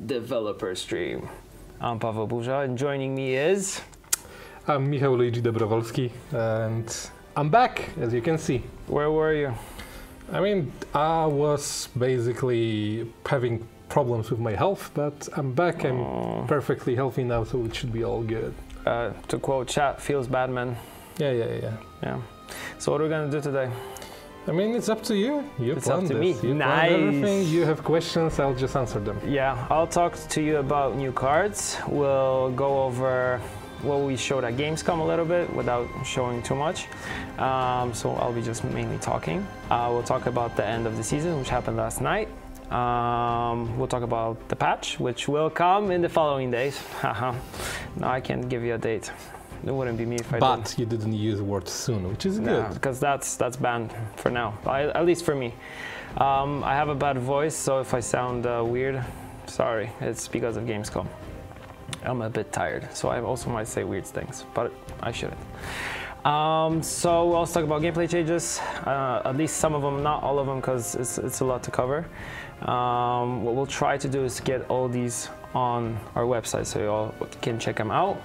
Developer Stream. I'm Paweł Burza, and joining me is... I'm Michał Luigi Dobrowolski, and I'm back, as you can see. Where were you? I mean, I was basically having problems with my health, but I'm back. I'm perfectly healthy now, so it should be all good. To quote chat, feels bad, man. Yeah. So what are we gonna do today? I mean, it's up to you. It's up to me. You nice. Everything. You have questions, I'll just answer them. Yeah, I'll talk to you about new cards. We'll go over what we showed at Gamescom a little bit without showing too much. So I'll be just mainly talking. We'll talk about the end of the season, which happened last night. We'll talk about the patch, which will come in the following days. No, I can't give you a date. It wouldn't be me if I did. But you didn't use the word soon, which is good. Because that's banned for now, at least for me. I have a bad voice, so if I sound weird, sorry, it's because of Gamescom. I'm a bit tired, so I also might say weird things, but I shouldn't. So we'll also talk about gameplay changes, at least some of them, not all of them, because it's a lot to cover. What we'll try to do is get all these on our website, so you all can check them out.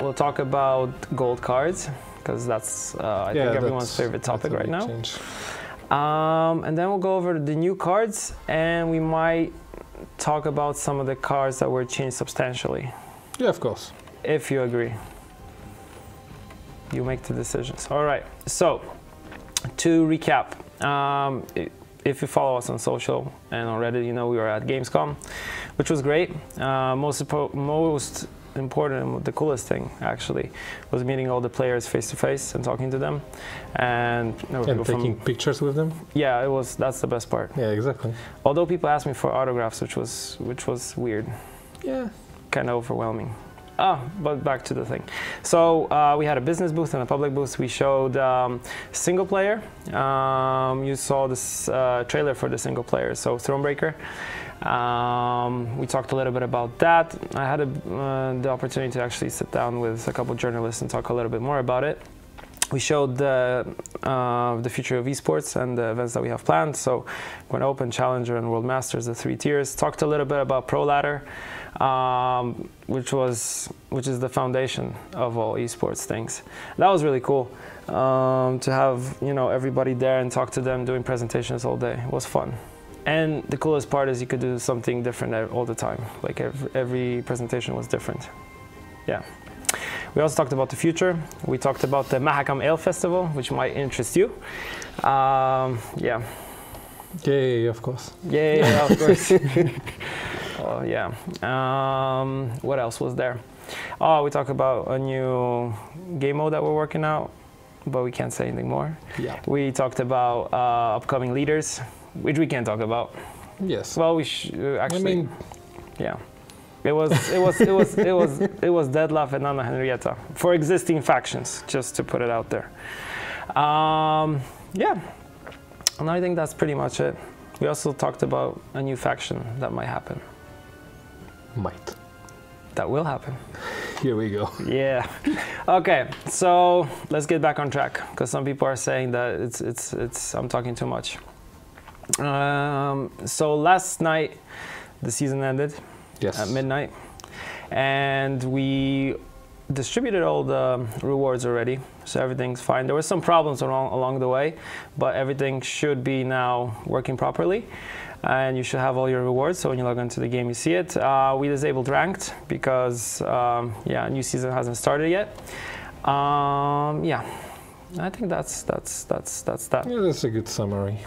We'll talk about gold cards, because that's I think everyone's favorite topic right now. And then we'll go over the new cards, and we might talk about some of the cards that were changed substantially. Yeah, of course. If you agree. You make the decisions. All right, so to recap, if you follow us on social and on Reddit, you know we were at Gamescom, which was great. Most important, the coolest thing actually was meeting all the players face to face and talking to them, and taking pictures with them. Yeah, that's the best part. Yeah, exactly. Although people asked me for autographs, which was weird. Yeah, kind of overwhelming. But back to the thing. So we had a business booth and a public booth. We showed single player. You saw this trailer for the single player, so Thronebreaker. We talked a little bit about that. I had the opportunity to actually sit down with a couple of journalists and talk a little bit more about it. We showed the future of esports and the events that we have planned. So GWENT Open, Challenger, and World Masters, the 3 tiers. Talked a little bit about Pro Ladder, which is the foundation of all esports things. That was really cool to have everybody there and talk to them doing presentations all day. It was fun. And the coolest part is you could do something different all the time. Like every presentation was different. Yeah. We also talked about the future. We talked about the Mahakam Ale Festival, which might interest you. Yeah. Yeah, of course. Yeah, of course. Oh, yeah. What else was there? Oh, we talked about a new game mode that we're working out, but we can't say anything more. Yeah. We talked about upcoming leaders, which we can't talk about. Yes. Well, we actually. I mean, yeah. It was Deadlaugh and Anna Henrietta for existing factions, just to put it out there. Yeah. And I think that's pretty much it. We also talked about a new faction that might happen. Might. That will happen. Here we go. Yeah. Okay. So let's get back on track, because some people are saying that I'm talking too much. So last night the season ended. Yes. At midnight, and we distributed all the rewards already, so everything's fine. There were some problems along the way, but everything should be now working properly, and you should have all your rewards, so when you log into the game you see it. We disabled ranked because new season hasn't started yet. Yeah, I think that's that. Yeah, that's a good summary.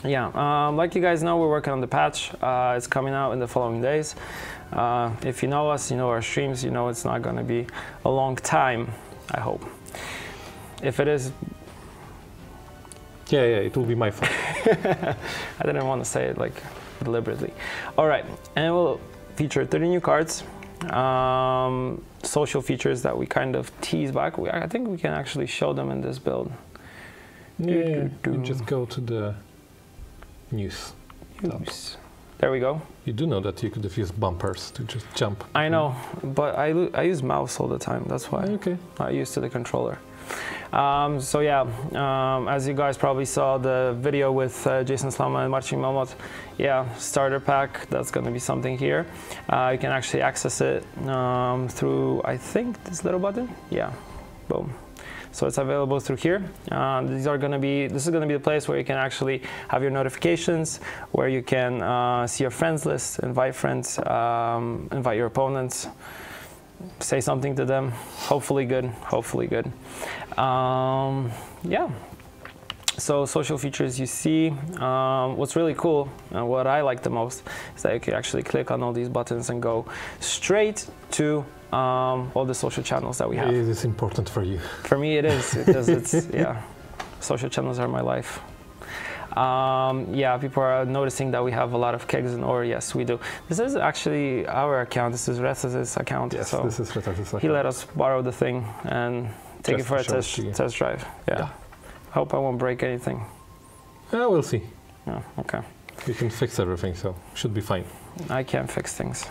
Yeah, like you guys know, we're working on the patch. It's coming out in the following days. If you know us, you know our streams, you know it's not going to be a long time, I hope. If it is... Yeah, it will be my fault. I didn't want to say it like deliberately. All right, and it will feature 30 new cards, social features that we kind of tease back. I think we can actually show them in this build. Yeah, you just go to the news. There we go. You do know that you could use bumpers to just jump. I know, but I use mouse all the time. That's why. Okay. I'm not used to the controller. So yeah, as you guys probably saw the video with Jason Slama and Marcin Momot, yeah, starter pack, that's going to be something here. You can actually access it through, I think, this little button. Yeah, boom. So it's available through here. This is going to be the place where you can actually have your notifications, where you can see your friends list, invite friends, invite your opponents, say something to them. Hopefully good, hopefully good. Yeah. So social features you see. What's really cool and what I like the most is that you can actually click on all these buttons and go straight to all the social channels that we have. It is important for you. For me it is, because it's, yeah, social channels are my life. Yeah, people are noticing that we have a lot of kegs and ore. Yes, we do. This is actually our account. This is Retz's account. Yes, so this is Retz's account. He let us borrow the thing and take it for a test drive. Yeah. I hope I won't break anything. We'll see. Yeah, okay. We can fix everything, so should be fine. I can't fix things.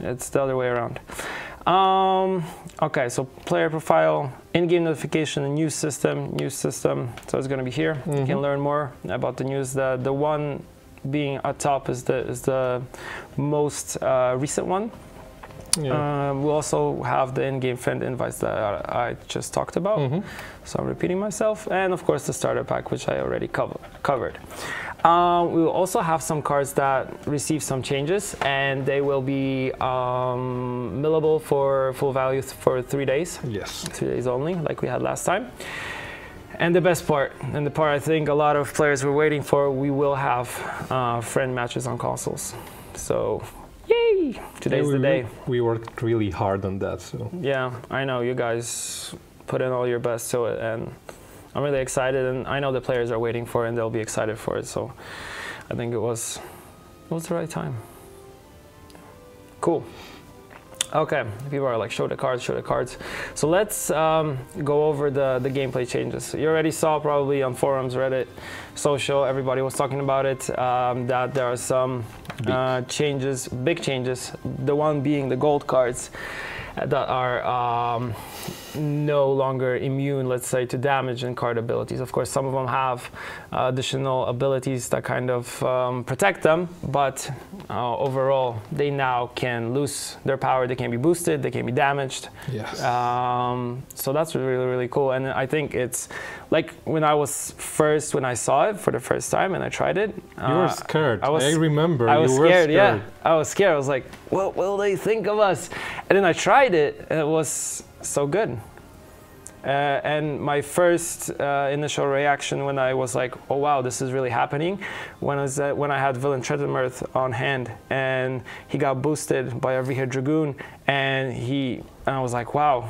It's the other way around. Okay, so player profile, in-game notification, news system. So it's going to be here. You can learn more about the news. The one being at top is the most recent one. Yeah. We also have the in-game friend invites that I just talked about. So I'm repeating myself, and of course the starter pack, which I already covered. We will also have some cards that receive some changes, and they will be millable for full value for 3 days. Yes. 3 days only, like we had last time. And the best part, and the part I think a lot of players were waiting for, we will have friend matches on consoles. So, yay! Today's the day. We worked really hard on that. So. Yeah, I know you guys put in all your best to it, and I'm really excited, and I know the players are waiting for it, and they'll be excited for it. So I think it was the right time. Cool. Okay, people are like, show the cards, show the cards. So let's go over the gameplay changes. You already saw probably on forums, Reddit, social, everybody was talking about it, that there are some changes, big changes. The one being the gold cards that are no longer immune, let's say, to damage and card abilities. Of course, some of them have additional abilities that kind of protect them, but overall, they now can lose their power. They can be boosted, they can be damaged. Yes. So that's really, really cool. And I think it's like when I saw it for the first time and I tried it. You were scared. I remember. I was scared, yeah. I was scared. I was like, what will they think of us? And then I tried it, and it was so good. And my first initial reaction when I was like, oh wow, this is really happening, when I had Villain Treadermirth on hand and he got boosted by a Vihir Dragoon, and I was like, wow,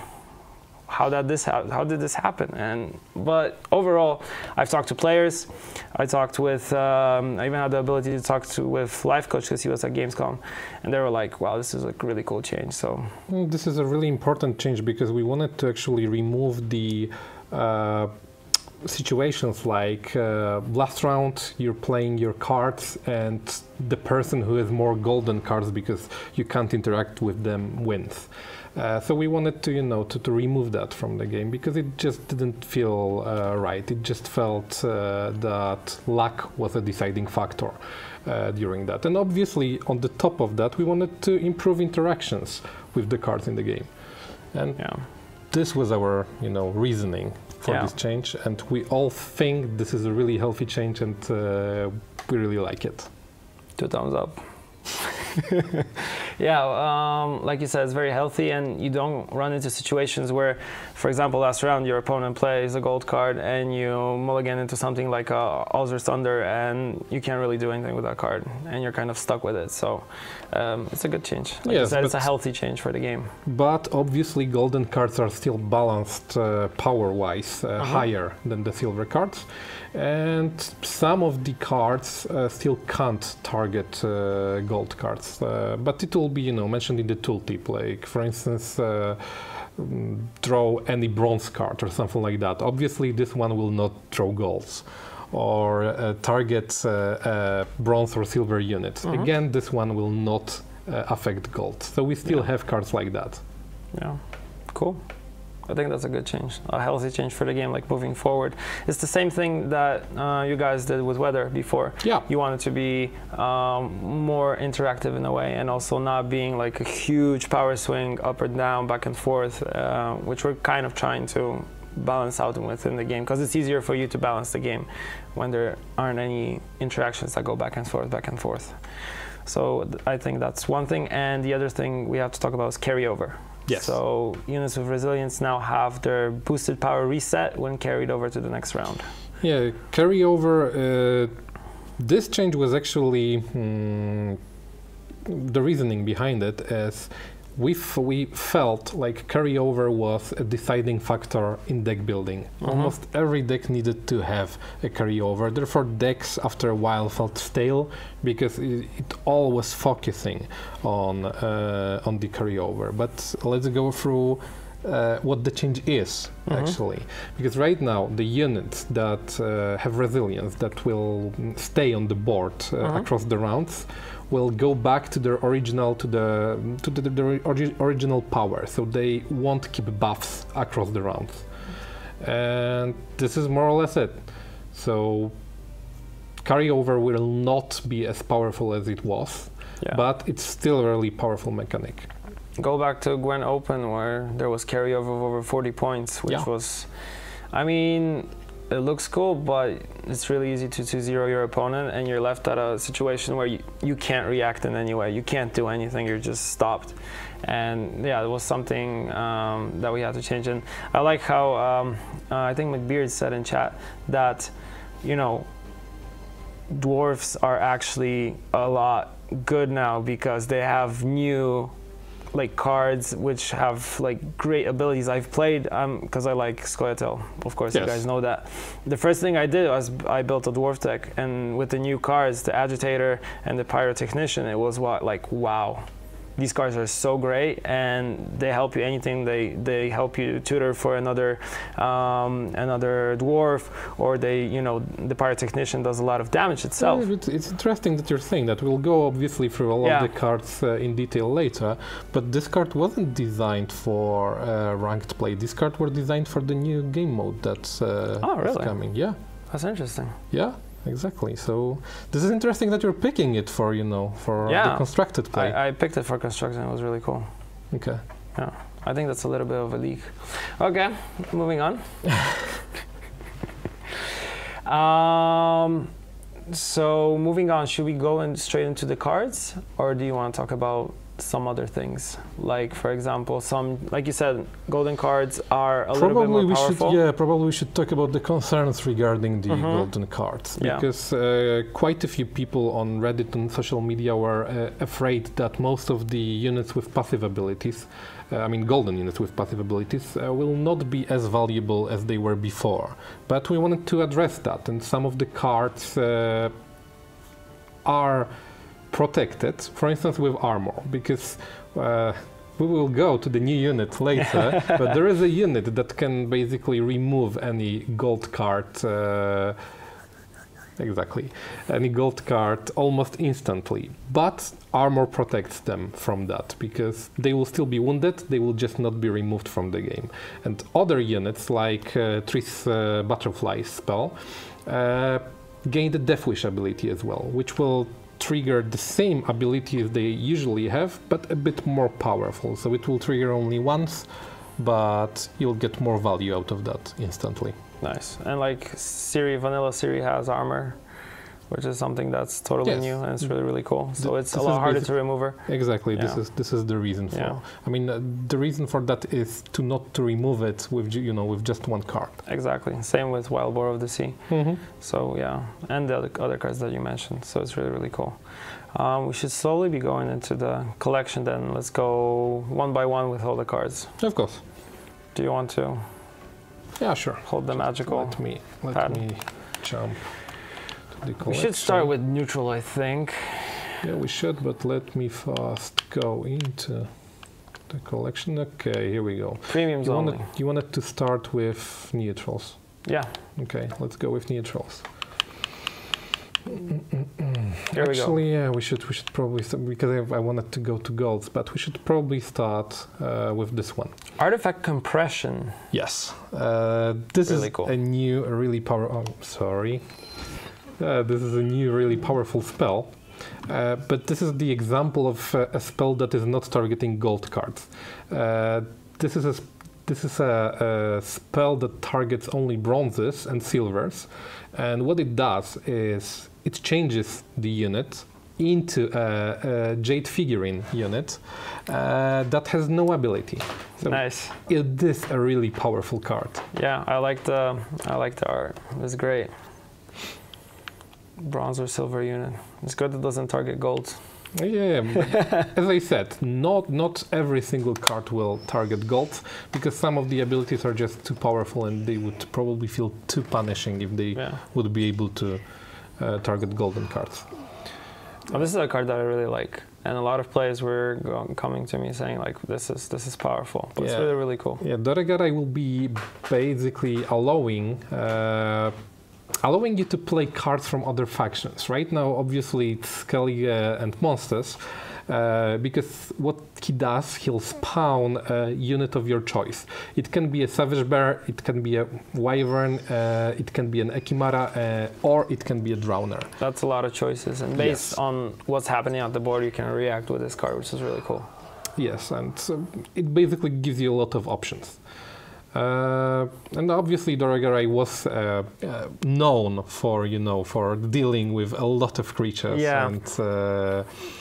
how did this happen? But overall, I've talked to players. I talked with, I even had the ability to talk with Life Coach because he was at Gamescom, and they were like, wow, this is a really cool change. So this is a really important change because we wanted to actually remove the situations like last round you're playing your cards and the person who has more golden cards because you can't interact with them wins. So we wanted to, to remove that from the game because it just didn't feel right. It just felt that luck was a deciding factor during that. And obviously, on the top of that, we wanted to improve interactions with the cards in the game. And this was our, reasoning for this change. And we all think this is a really healthy change, and we really like it. 2 thumbs up. Yeah, like you said, it's very healthy, and you don't run into situations where, for example, last round your opponent plays a gold card and you mulligan into something like Alzur's Thunder, and you can't really do anything with that card, and you're kind of stuck with it. So it's a good change. Like you said, it's a healthy change for the game. But obviously, golden cards are still balanced power-wise higher than the silver cards, and some of the cards still can't target gold cards, but it will be mentioned in the tooltip, like for instance draw any bronze card or something like that. Obviously this one will not draw golds or target bronze or silver units. Again, this one will not affect gold, so we still have cards like that. Yeah, cool. I think that's a good change, a healthy change for the game, like moving forward. It's the same thing that you guys did with weather before. Yeah. You want it to be more interactive in a way, and also not being like a huge power swing up or down, back and forth, which we're kind of trying to balance out within the game, because it's easier for you to balance the game when there aren't any interactions that go back and forth, back and forth. So I think that's one thing, and the other thing we have to talk about is carryover. Yes. So units with resilience now have their boosted power reset when carried over to the next round. Yeah, carryover. This change was actually the reasoning behind it is we felt like carryover was a deciding factor in deck building. Almost every deck needed to have a carryover. Therefore, decks after a while felt stale because it all was focusing on the carryover. But let's go through what the change is actually, because right now the units that have resilience that will stay on the board across the rounds will go back to their original original power, so they won't keep buffs across the rounds, and this is more or less it. So carryover will not be as powerful as it was, but it's still a really powerful mechanic. Go back to GWENT Open where there was carryover of over 40 points, which was, I mean, it looks cool, but it's really easy to 2-0 your opponent, and you're left at a situation where you can't react in any way. You can't do anything, you're just stopped. And yeah, it was something that we had to change. And I like how, I think McBeard said in chat that, you know, dwarfs are actually a lot good now because they have new like cards which have like great abilities. I've played because I like Scoia'tael, of course. You guys know that. The first thing I did was I built a dwarf deck, and with the new cards, the Agitator and the Pyrotechnician, it was like wow, these cards are so great, and they help you anything. They help you tutor for another dwarf, or they, you know, the Pyrotechnician does a lot of damage itself. Yeah, it's interesting that you're saying that. We'll go obviously through all of the cards in detail later, but this card wasn't designed for ranked play. This card was designed for the new game mode that's coming. Yeah, that's interesting. Yeah. Exactly. So this is interesting that you're picking it for, you know, for the constructed play. I picked it for constructed. It was really cool. Okay. Yeah. I think that's a little bit of a leak. Okay, moving on. So moving on, should we go straight into the cards, or do you want to talk about some other things? Like, for example, some, like you said, golden cards are a little bit more powerful. Probably we should talk about the concerns regarding the golden cards, because quite a few people on Reddit and social media were afraid that most of the units with passive abilities, I mean golden units with passive abilities, will not be as valuable as they were before. But we wanted to address that, and some of the cards are protected, for instance, with armor, because we will go to the new unit later, but there is a unit that can basically remove any gold card, any gold card almost instantly. But armor protects them from that, because they will still be wounded, they will just not be removed from the game. And other units, like Triss Butterfly spell, gain the Death Wish ability as well, which will trigger the same abilities they usually have, but a bit more powerful. So it will trigger only once, but you'll get more value out of that instantly. Nice. And like Vanilla Siri has armor, which is something that's totally new, and it's really, really cool. So it's a lot harder to remove her. Exactly. This is the reason for. I mean, the reason for that is not to remove it with with just one card. Exactly. Same with Wild Boar of the Sea. So yeah, and the other cards that you mentioned. So it's really, really cool. We should slowly be going into the collection. Then let's go one by one with all the cards. Of course. Do you want to? Yeah, sure. Hold the magical. Let me jump. We should start with neutral, I think. Yeah, we should, but let me first go into the collection. Okay, here we go. Premiums only. You wanted to start with neutrals? Yeah. Okay, let's go with neutrals. Here Actually, we go. yeah, we should probably because I wanted to go to golds, but we should probably start with this one. Artifact compression. Yes, this Really is cool. a new, really powerful. Oh, sorry, this is a new, really powerful spell. But this is the example of a spell that is not targeting gold cards. This is a spell that targets only bronzes and silvers, and what it does is it changes the unit into a jade figurine unit that has no ability. So Nice. it is a really powerful card. Yeah, I like the art. It's great. Bronze or silver unit. It's good it doesn't target gold. Yeah, but as I said, not every single card will target gold, because some of the abilities are just too powerful and they would probably feel too punishing if they would be able to target golden cards. Oh, this is a card that I really like, and a lot of players were coming to me saying like, this is powerful, but it's really cool. Yeah, Doregarai will be basically allowing you to play cards from other factions. Right now, obviously, it's Skellige and Monsters, because what he does, he'll spawn a unit of your choice. It can be a Savage Bear, it can be a Wyvern, it can be an Ekimara, or it can be a Drowner. That's a lot of choices, and based on what's happening on the board, you can react with this card, which is really cool. Yes, and it basically gives you a lot of options. And obviously Doregarai was known for, for dealing with a lot of creatures. Yeah. And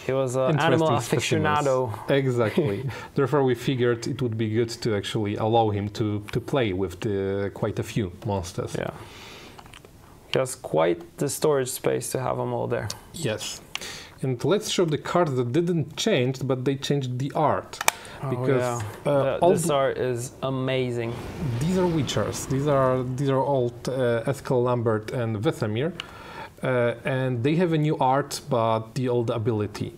he was an animal aficionado. Exactly. Therefore, we figured it would be good to actually allow him to play with quite a few monsters. Yeah. He has quite the storage space to have them all there. Yes. And let's show the cards that didn't change, but they changed the art. Because this art is amazing. These are Witchers. These are all Eskel, Lambert, and Vesemir, and they have a new art, but the old ability.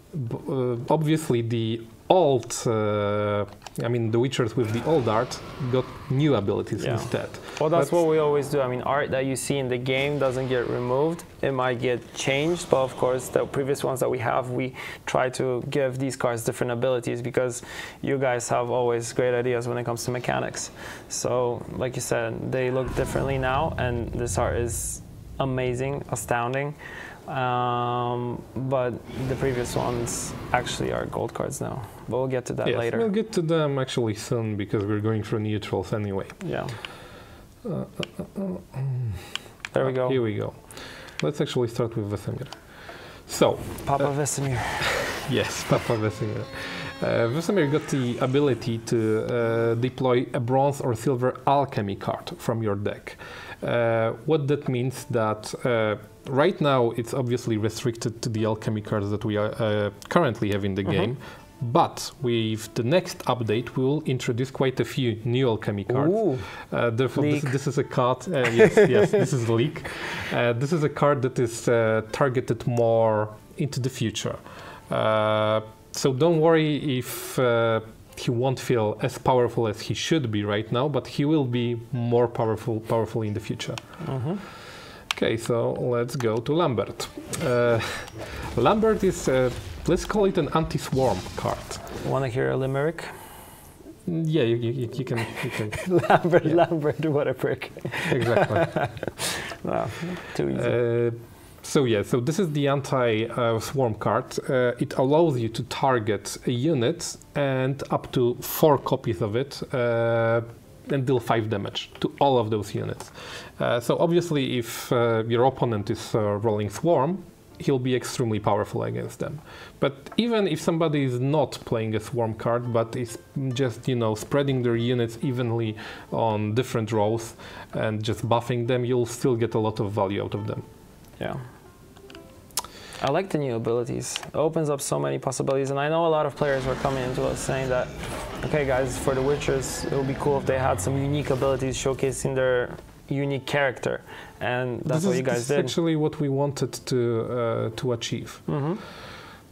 Obviously, the old, the Witchers with the old art got new abilities instead. Well, that's what we always do. I mean, art that you see in the game doesn't get removed. It might get changed, but of course, the previous ones that we have, we try to give these cards different abilities because you guys have always great ideas when it comes to mechanics. So, like you said, they look differently now, and this art is amazing, astounding. But the previous ones actually are gold cards now. But we'll get to that later. We'll get to them actually soon because we're going through neutrals anyway. Yeah. There we go. Here we go. Let's actually start with Vesemir. So, Papa Vesemir. Yes, Papa Vesemir. Vesemir got the ability to deploy a bronze or silver alchemy card from your deck. What that means that right now it's obviously restricted to the alchemy cards that we currently have in the game. But with the next update, we will introduce quite a few new alchemy cards. Therefore, this is a card. Yes, this is Leak. This is a card that is targeted more into the future. So don't worry if he won't feel as powerful as he should be right now, but he will be more powerful in the future. Okay, so let's go to Lambert. Lambert is, let's call it an anti-swarm card. Want to hear a limerick? Yeah, you can. Lambert, what a prick. Exactly. Wow, too easy. So this is the anti-swarm card. It allows you to target a unit and up to 4 copies of it and deal 5 damage to all of those units. So obviously if your opponent is rolling swarm, he'll be extremely powerful against them. But even if somebody is not playing a swarm card, but is just, spreading their units evenly on different rows and just buffing them, you'll still get a lot of value out of them. Yeah. I like the new abilities. It opens up so many possibilities, and I know a lot of players were coming into us saying that, okay guys, for the Witchers, it would be cool if they had some unique abilities showcasing their unique character, and that's what you guys did. This is actually what we wanted to achieve.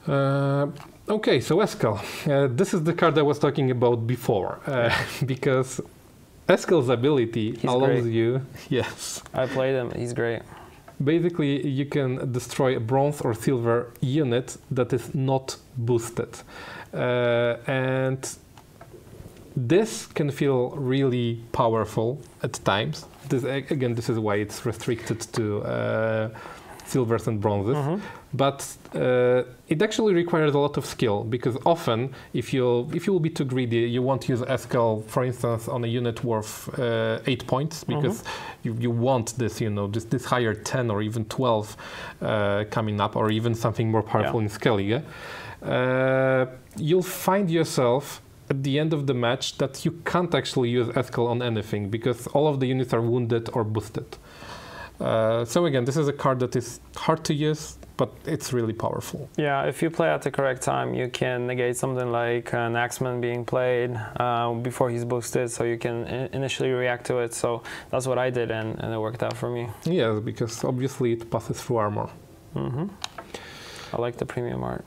Okay, so Eskel, this is the card I was talking about before, because Eskel's ability allows you. Yes. I played him. He's great. basically you can destroy a bronze or silver unit that is not boosted. And this can feel really powerful at times. Again, this is why it's restricted to silvers and bronzes. But it actually requires a lot of skill, because often if you will be too greedy, you won't use Escal, for instance, on a unit worth 8 points, because you want this, this higher 10 or even 12 coming up, or even something more powerful in Skellige. You'll find yourself at the end of the match that you can't actually use Escal on anything, because all of the units are wounded or boosted. So again, this is a card that is hard to use, but it's really powerful. Yeah, if you play at the correct time, you can negate something like an Axeman being played before he's boosted, so you can initially react to it. So that's what I did, and it worked out for me. Yeah, because obviously it passes through armor. I like the premium art.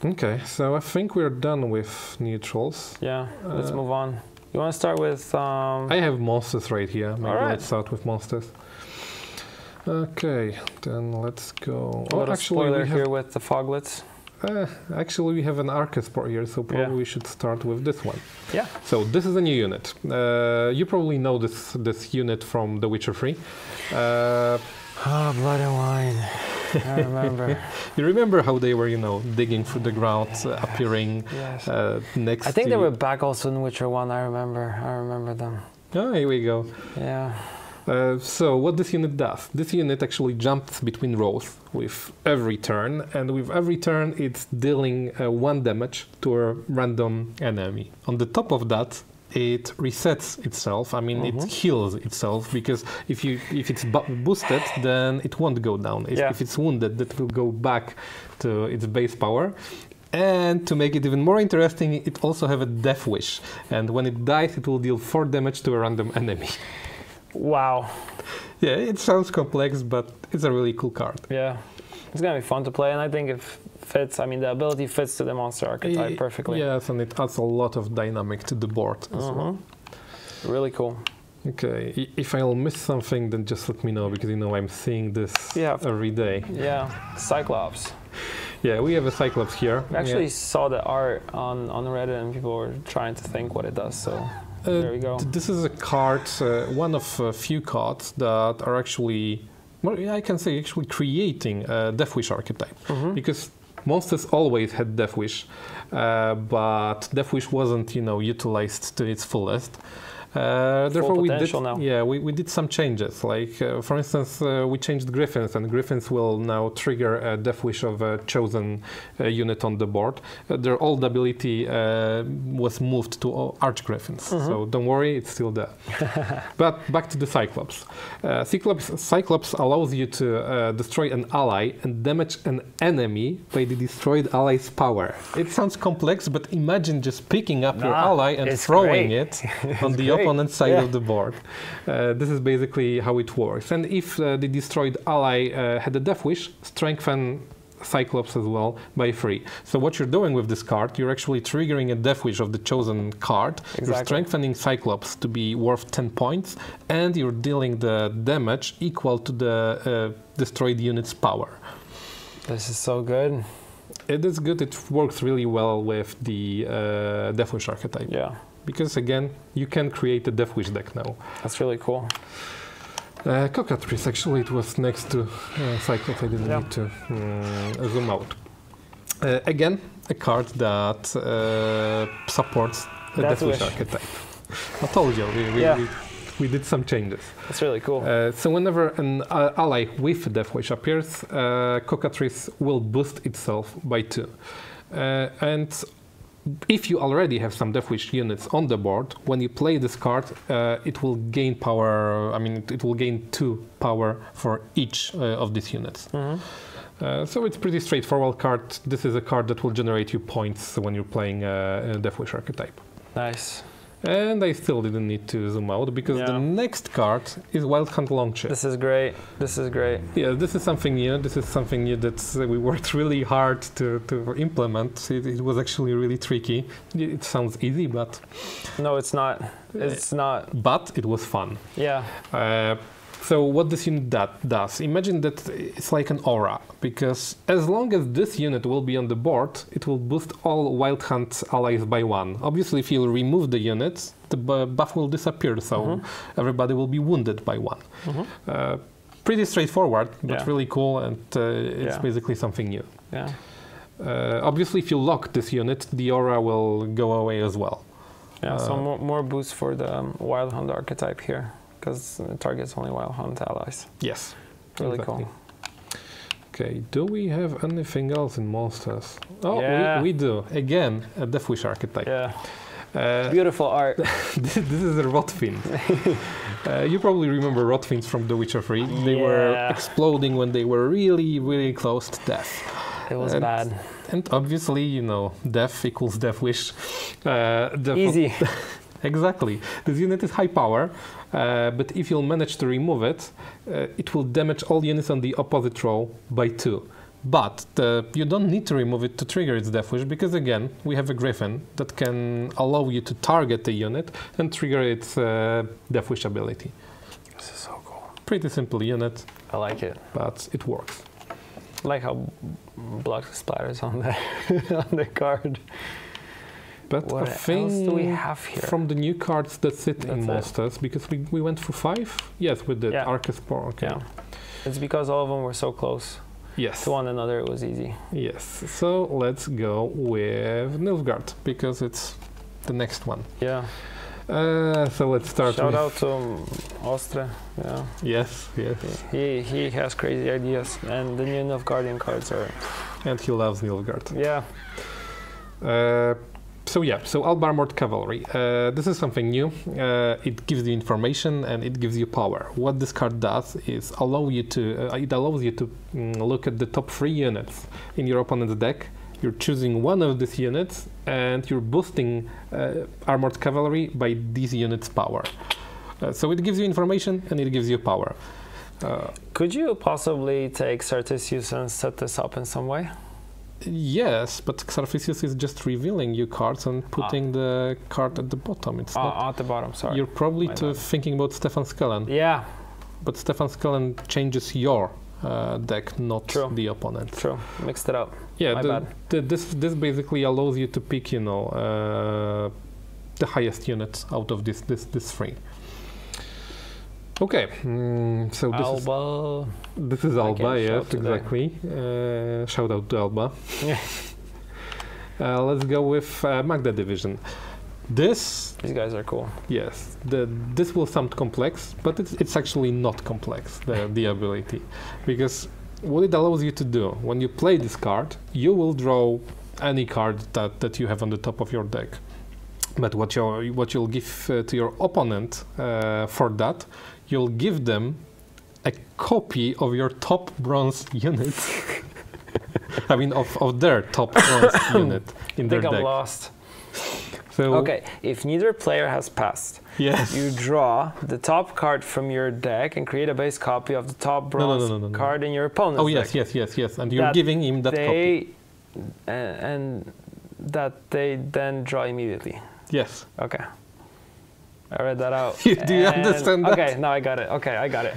Okay, so I think we're done with neutrals. Yeah, let's move on. You want to start with... I have monsters right here. Maybe let's start with monsters. Okay, then let's go. A little spoiler here with the foglets. Actually, we have an Archesport here, so probably we should start with this one. Yeah. So this is a new unit. You probably know this unit from The Witcher 3. Blood and Wine. I remember. You remember how they were, digging through the ground, appearing next. I think they were back also in Witcher 1. I remember them. Oh, here we go. Yeah. So what this unit does? This unit actually jumps between rows with every turn, and with every turn it's dealing 1 damage to a random enemy. On the top of that, it resets itself. I mean, it heals itself, because if it's boosted, then it won't go down. If it's wounded, that will go back to its base power. And to make it even more interesting, it also have a death wish, and when it dies, it will deal 4 damage to a random enemy. Wow. Yeah, it sounds complex, but it's a really cool card. Yeah, it's gonna be fun to play, and I think it fits. I mean, the ability fits to the monster archetype perfectly. Yes, and it adds a lot of dynamic to the board as well. Really cool. Okay, if I'll miss something, then just let me know, because I'm seeing this every day. Yeah, Cyclops. Yeah, we have a Cyclops here. I actually saw the art on Reddit, and people were trying to think what it does. So. There we go. This is a card, one of a few cards that are actually, I can say, actually creating a Death Wish archetype. Because monsters always had Death Wish, but Death Wish wasn't, utilized to its fullest. Therefore, we did some changes. Like, for instance, we changed Griffins, and Griffins will now trigger a Death Wish of a chosen unit on the board. Their old ability was moved to Arch Griffins, so don't worry, it's still there. But back to the Cyclops. Cyclops allows you to destroy an ally and damage an enemy by the destroyed ally's power. It sounds complex, but imagine just picking up your ally and throwing it on the opponent side of the board. This is basically how it works. And if the destroyed ally had a Death Wish, strengthen Cyclops as well by 3. So what you're doing with this card, you're actually triggering a Death Wish of the chosen card. You're strengthening Cyclops to be worth 10 points, and you're dealing the damage equal to the destroyed unit's power. This is so good. It is good. It works really well with the Death Wish archetype. Yeah. Because again, you can create a Death Wish deck now. That's really cool. Cockatrice, actually, it was next to Cyclops. I didn't need to zoom out. Again, a card that supports the Death Wish archetype. I told you, we did some changes. That's really cool. So whenever an ally with Death Wish appears, Cockatrice will boost itself by 2. And if you already have some Death Wish units on the board, when you play this card, it will gain power. I mean, it will gain 2 power for each of these units. So it's pretty straightforward card. This is a card that will generate you points when you're playing a Death Wish archetype. Nice. And I still didn't need to zoom out, because the next card is Wild Hunt Launcher. This is great. This is great. Yeah, this is something new. This is something new that we worked really hard to implement. It was actually really tricky. It sounds easy, but... No, it's not. It's not. But it was fun. Yeah. So what this unit does, imagine that it's like an aura, because as long as this unit will be on the board, it will boost all Wild Hunt allies by 1. Obviously, if you remove the units, the buff will disappear, so everybody will be wounded by 1. Pretty straightforward, but really cool, and it's basically something new. Yeah. Obviously, if you lock this unit, the aura will go away as well. Yeah, so more boost for the Wild Hunt archetype here, because it targets only Wild Hunt allies. Yes. Really cool. Okay, do we have anything else in monsters? Oh, we do. Again, a Deathwish archetype. Yeah. Beautiful art. This is a Rotfiend. You probably remember Rotfiends from The Witcher 3. They were exploding when they were really, really close to death. It was bad. And obviously, you know, death equals Deathwish. Easy. Exactly. This unit is high power, but if you'll manage to remove it, it will damage all units on the opposite row by 2. But you don't need to remove it to trigger its Deathwish, because again, we have a Griffin that can allow you to target the unit and trigger its Deathwish ability. This is so cool. Pretty simple unit. I like it. But it works. I like how blood splatters on the on the card. But what I else think do we have here? From the new cards that sit in monsters, because we went through 5? Yes, with the Archespore. Okay. Yeah. It's because all of them were so close. Yes. To one another, it was easy. Yes. So let's go with Nilfgaard, because it's the next one. Yeah. So let's start. Shout out to Ostre. Yeah. Yes. Yes. He has crazy ideas, and the new Nilfgaardian cards are. And he loves Nilfgaard. Yeah. So Alba Armored Cavalry. This is something new. It gives you information and it gives you power. What this card does is it allows you to look at the top 3 units in your opponent's deck. You're choosing one of these units and you're boosting Armored Cavalry by these units' power. So it gives you information and it gives you power. Could you possibly take Certisius and set this up in some way? Yes, but Xarfisius is just revealing you cards and putting the card at the bottom. It's not at the bottom. Sorry. You're probably thinking about Stefan Skellen. Yeah. But Stefan Skellen changes your deck, not the opponent. True. Mixed it up. Yeah. This basically allows you to pick, you know, the highest units out of this 3. Okay, so this is Alba, yes, exactly. Shout out to Alba. Let's go with Magda Division. These guys are cool. Yes, this will sound complex, but it's actually not complex, the ability. Because what it allows you to do, when you play this card, you will draw any card that you have on the top of your deck. But what you'll give to your opponent for that, you'll give them a copy of your top bronze unit. I mean, of their top bronze unit in their deck. I'm lost. So okay, if neither player has passed, you draw the top card from your deck and create a base copy of the top bronze card in your opponent's deck. Yes. And you're giving him that copy. And that they then draw immediately. Yes. Okay. I read that out. Do you understand that? Okay, now I got it. Okay, I got it.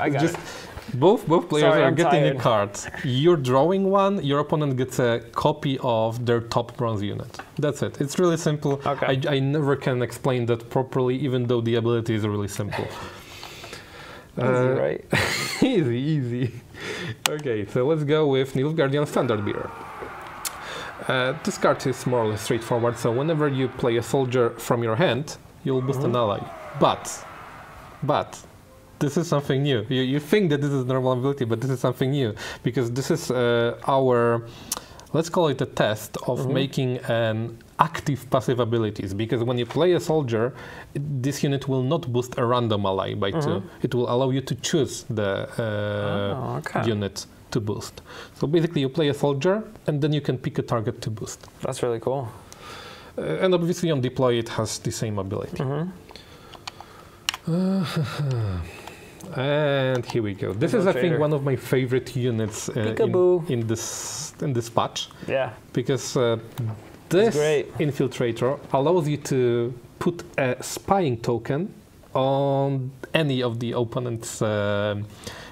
Both players are getting a card. You're drawing one, your opponent gets a copy of their top bronze unit. That's it. It's really simple. Okay. I never can explain that properly, even though the ability is really simple. Easy, right? Easy. Okay, so let's go with Nilfgaardian Standard Bearer. This card is more or less straightforward, so whenever you play a soldier from your hand, you'll boost an ally. But this is something new. You think that this is normal ability, but this is something new, because this is our, let's call it a test of making an active passive abilities, because when you play a soldier, this unit will not boost a random ally by 2. It will allow you to choose the unit to boost. So basically you play a soldier and then you can pick a target to boost. That's really cool. And obviously on deploy it has the same ability. And here we go. This is, I think, one of my favorite units in this patch. Yeah. Because this infiltrator allows you to put a spying token on any of the opponent's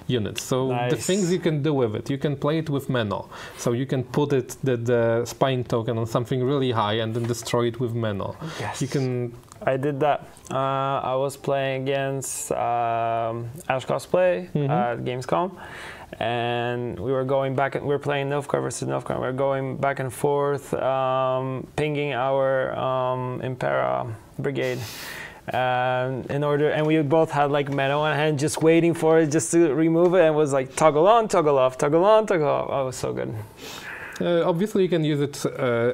units. So Nice. the things you can do with it, you can play it with Menno. So you can put it, the spying token, on something really high and then destroy it with Menno. Yes. You can. I did that. I was playing against Ash Cosplay at Gamescom, and we were going back. We were playing Nilfgaard versus Nilfgaard. We were going back and forth, pinging our Impera brigade. And we both had like Menno on hand, just waiting for it, just to remove it, and it was like toggle on, toggle off, toggle on, toggle off. Oh, it was so good. Obviously, you can use it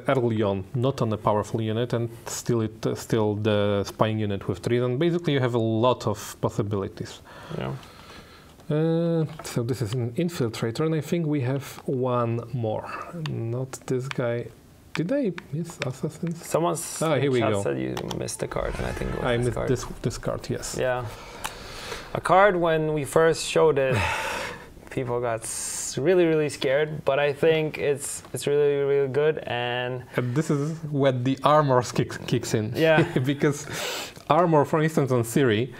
early on, not on a powerful unit, and still the spying unit with 3. And basically, you have a lot of possibilities. Yeah. So this is an infiltrator, and I think we have one more. Not this guy. Did I miss assassins? Someone's here we go. said you missed a card, and I think it was I this missed card. this card. Yes. Yeah. A card, when we first showed it, people got really, really scared, but I think it's really, really good. And this is when the armor kicks in. Yeah. Because armor, for instance, on Ciri,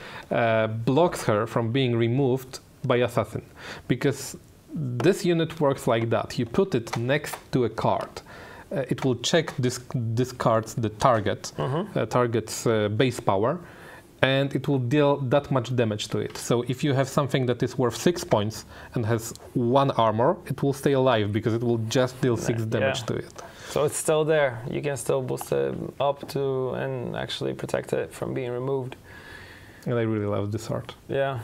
blocks her from being removed by assassin. Because this unit works like that. You put it next to a card. It will check this card's the target's base power, and it will deal that much damage to it. So if you have something that is worth 6 points and has 1 armor, it will stay alive because it will just deal 6 damage to it. So it's still there. You can still boost it up to and actually protect it from being removed. And I really love this art. Yeah.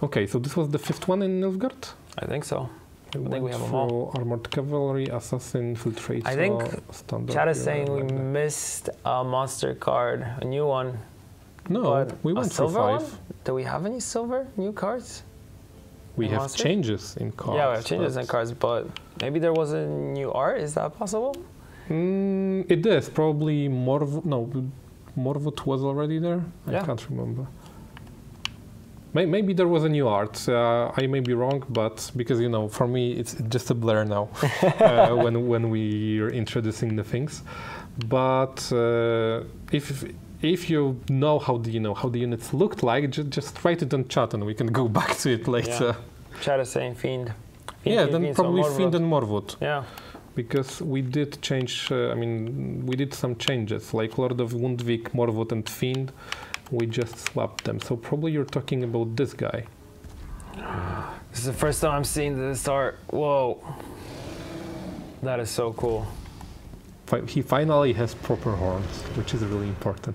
Okay, so this was the 5th one in Nilfgaard? I think so. I think we have them all. all. Armored cavalry, assassin, infiltrator. I think standard. Chad is saying we missed a monster card, a new one. No, we went through 5. One? Do we have any silver new cards? We have monster? Changes in cards. Yeah, we have changes in cards, but maybe there was a new art. Is that possible? It is probably Morvut. No, Morvut was already there. Yeah. I can't remember. Maybe there was a new art. I may be wrong, but because for me it's just a blur now when we are introducing the things. But if you know how the units looked like, just write it in chat and we can go back to it later. Yeah. Chad is saying Fiend. Then probably Fiend and Morvut. Yeah. Because we did change. We did some changes like Lord of Wundvik, Morvut, and Fiend. We just swapped them. So probably you're talking about this guy. This is the first time I'm seeing this art. Whoa. That is so cool. He finally has proper horns, which is really important.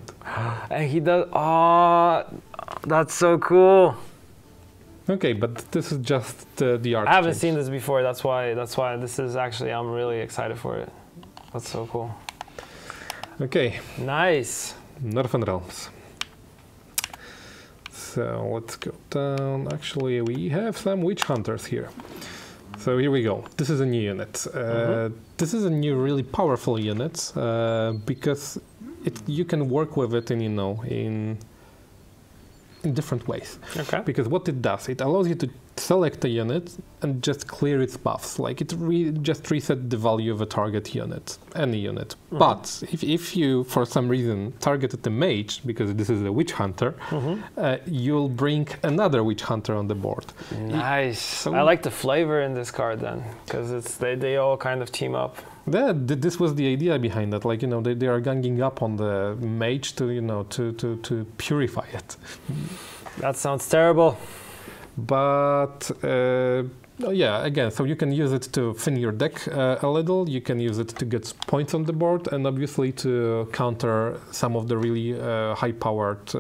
And he does. Oh, that's so cool. Okay, but this is just the art. I haven't change. seen this before. That's why this is actually, I'm really excited for it. That's so cool. Okay. Nice. Northern Realms. So let's go down. Actually, we have some witch hunters here. So here we go. This is a new unit. This is a new, really powerful unit because you can work with it in different ways. Okay. Because what it does, it allows you to select a unit and just clear its buffs. Like it just reset the value of a target unit, any unit. But if you, for some reason, targeted the mage, because this is a witch hunter, you'll bring another witch hunter on the board. Nice. So I like the flavor in this card then, because they all kind of team up. This was the idea behind that. Like they are ganging up on the mage to purify it. That sounds terrible. But yeah, again, so you can use it to thin your deck a little. You can use it to get points on the board, and obviously to counter some of the really high-powered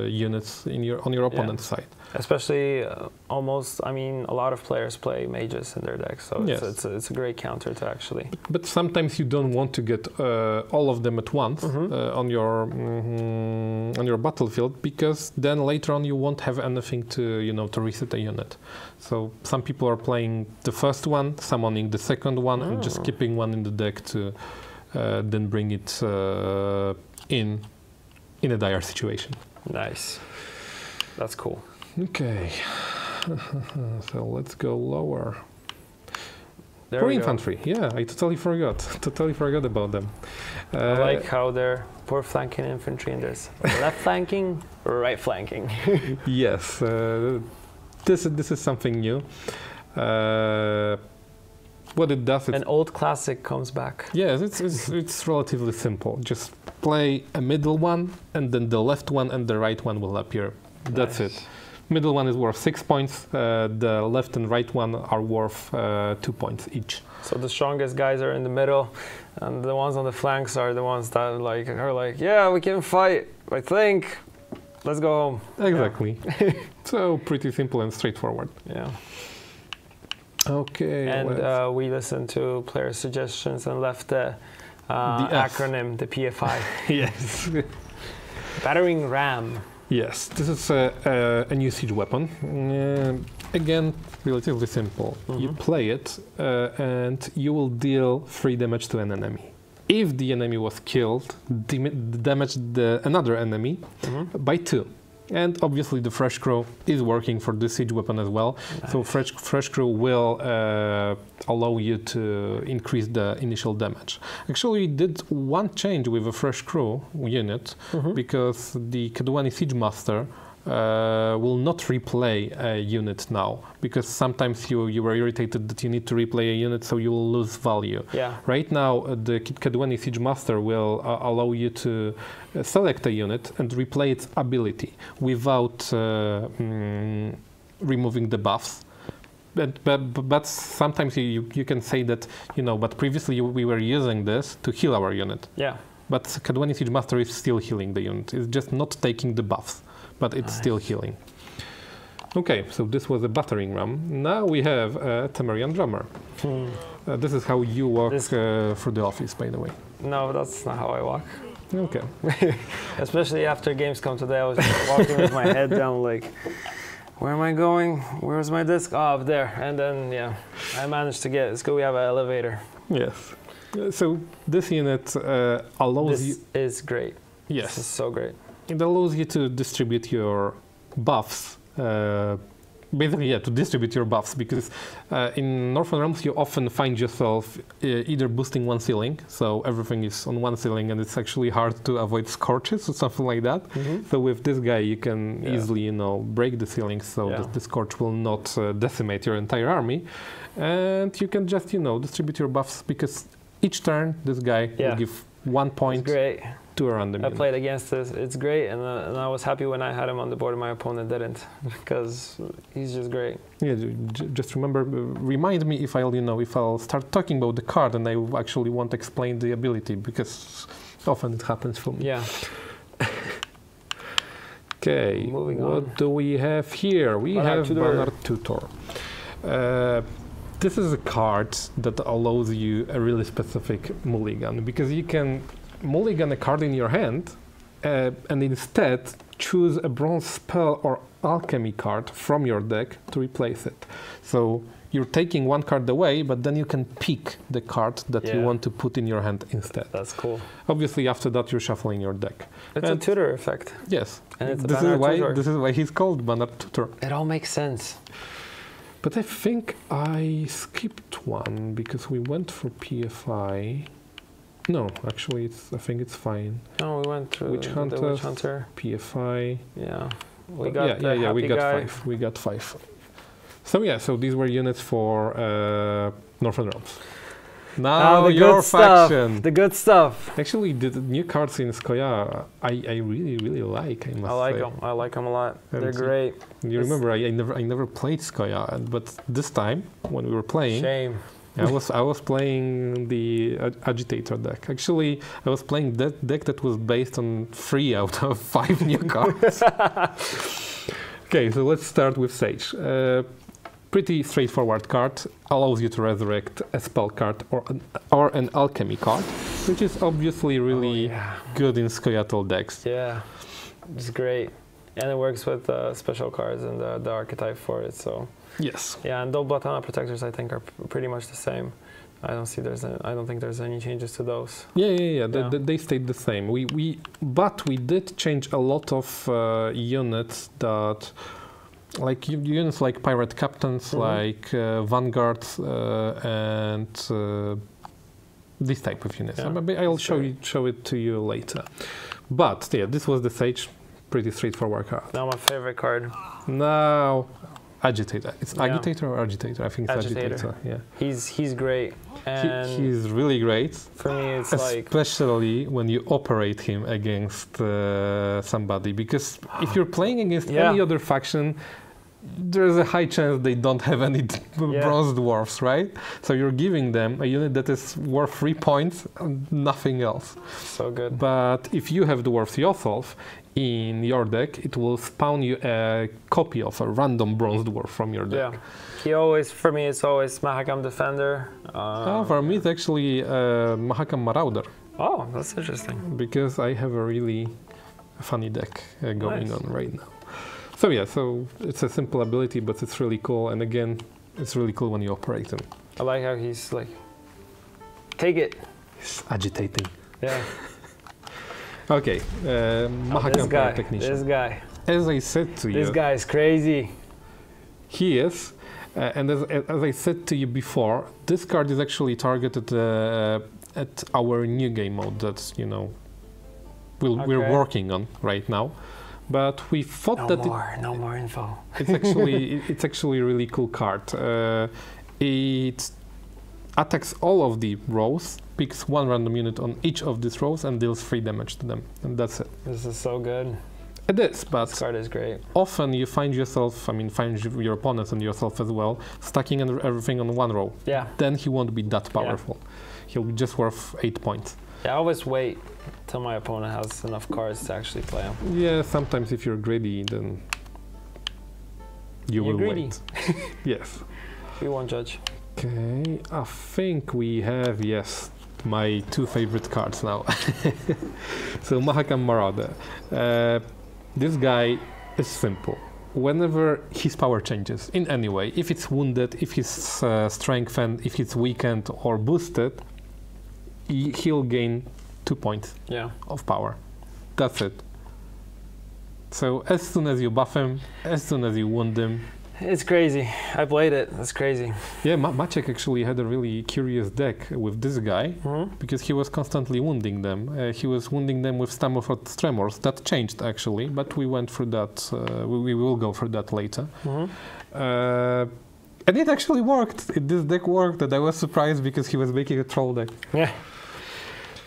units on your opponent's side. Especially a lot of players play mages in their decks, so it's a great counter to actually. But sometimes you don't want to get all of them at once on your battlefield, because then later on you won't have anything to reset a unit. So some people are playing the first one, summoning the second one, and just keeping one in the deck to then bring it in a dire situation. Nice. That's cool. Okay, so let's go lower. There For we go. infantry, yeah, I totally forgot. Totally forgot about them. I like how they're poor flanking infantry and there's left flanking, right flanking. Yes, this is something new. What it does, An old classic comes back. yes, it's relatively simple. Just play a middle one, and then the left one and the right one will appear. That's Nice. it. Middle one is worth 6 points. The left and right one are worth 2 points each. So the strongest guys are in the middle, and the ones on the flanks are the ones that are like, yeah, we can fight. I think. Let's go home. Exactly. So pretty simple and straightforward. Yeah. Okay. And we listened to player suggestions and left the F. acronym, the PFI. Yes. Battering ram. Yes, this is a new siege weapon. Again, relatively simple. You play it, and you will deal 3 damage to an enemy. If the enemy was killed, damage another enemy by 2. And obviously the Fresh Crow is working for this siege weapon as well. Nice. So Fresh Crow will allow you to increase the initial damage. Actually, we did one change with a Fresh Crow unit because the Kadwani Siege Master will not replay a unit now, because sometimes you were irritated that you need to replay a unit, so you will lose value. Yeah. Right now, the Kadwani Siege Master will allow you to select a unit and replay its ability without removing the buffs. But sometimes you can say that, but previously we were using this to heal our unit. Yeah. But Kadwani Siege Master is still healing the unit. It's just not taking the buffs, but it's still healing. Okay, so this was a battering ram. Now we have a Temerian drummer. This is how you walk through the office, by the way. No, that's not how I walk. Okay. Especially after Gamescom today, I was just walking with my head down like, where am I going? Where's my disc? Oh, up there. And then, yeah, I managed to get it. It's good we have an elevator. Yes. So this unit allows you... This is great. Yes. This is so great. It allows you to distribute your buffs. Basically, yeah, to distribute your buffs, because in Northern Realms you often find yourself either boosting one ceiling, so everything is on one ceiling and it's actually hard to avoid scorches or something like that. So with this guy you can easily, break the ceiling so that the scorch will not decimate your entire army, and you can just, distribute your buffs, because each turn this guy will give 1 point to a random unit. I played against this. It's great, and I was happy when I had him on the board and my opponent didn't, because he's just great. Yeah, just remember, remind me if I'll start talking about the card and I actually won't explain the ability, because often it happens for me. Yeah. Okay, what do we have here? We have Banner Tutor. This is a card that allows you a really specific mulligan, because you can mulligan a card in your hand and instead choose a bronze spell or alchemy card from your deck to replace it. So you're taking one card away, but then you can pick the card that you want to put in your hand instead. That's cool. Obviously, after that, you're shuffling your deck. It's a tutor effect. Yes. And it's this is why he's called Banner Tutor. It all makes sense. But I think I skipped one because we went for PFI. No, actually, I think it's fine. No, we went through Witch the Witch Hunter. PFI. Yeah. We got we got guy. 5. We got 5. So these were units for Northern Realms. Now your faction. The good stuff. Actually, the new cards in Skoya, I really, really like, I must say. I like them a lot. They're great. You remember, I never played Skoya, but this time, when we were playing... Shame. I was playing the Agitator deck. Actually, I was playing that deck that was based on 3 out of 5 new cards. Okay, so let's start with Sage. Pretty straightforward card. Allows you to resurrect a spell card or an alchemy card, which is obviously really good in Skoyatl decks. Yeah, it's great. And it works with special cards and the archetype for it, so... Yes. Yeah, and double Blatana protectors I think are pretty much the same. I don't think there's any changes to those. Yeah. They stayed the same. But we did change a lot of units that like units like pirate captains, like vanguards, and this type of units. Yeah, Maybe I'll show it to you later. But yeah, this was the Sage, pretty straightforward card. Now my favorite card. Now, Agitator. It's Yeah. Agitator or Agitator? I think it's Agitator. Yeah. He's great. And He's really great. for me, it's like Especially when you operate him against somebody, because if you're playing against any other faction, there's a high chance they don't have any bronze dwarfs, right? So you're giving them a unit that is worth 3 points and nothing else. so good. But if you have dwarfs yourself in your deck, it will spawn you a copy of a random bronze dwarf from your deck. Yeah. For me, it's always Mahakam Defender. For me, it's actually Mahakam Marauder. Oh, that's interesting. Because I have a really funny deck going Nice. on right now. So yeah, so it's a simple ability, but it's really cool. And again, it's really cool when you operate him. I like how he's like, take it. It's agitating. Yeah. Okay, Mahakam this Technician. This guy. As I said to you, This guy is crazy. he is. And as I said to you before, this card is actually targeted at our new game mode that, you know, we're working on right now. But we thought No more info. it's actually a really cool card. It attacks all of the rows, picks one random unit on each of these rows, and deals 3 damage to them, and that's it. This is so good. It is, but This card is great. often you find yourself, find your opponents and yourself as well, stacking everything on one row. Yeah. Then he won't be that powerful. He'll be just worth 8 points. Yeah, I always wait till my opponent has enough cards to actually play him. Yeah, sometimes if you're greedy, then you're greedy. wait. Yes. We won't judge. Okay, I think we have, yes, my 2 favorite cards now. So Mahakam Marauder. This guy is simple. Whenever his power changes in any way, if it's wounded, if he's strengthened, if it's weakened or boosted, he'll gain 2 points of power. That's it. So as soon as you buff him, as soon as you wound him, It's crazy. I played it. It's crazy. yeah, Maciek actually had a really curious deck with this guy because he was constantly wounding them. He was wounding them with Stamford Tremors. That changed actually, but we went through that. We will go through that later. And it actually worked. This deck worked, and I was surprised because he was making a troll deck. Yeah.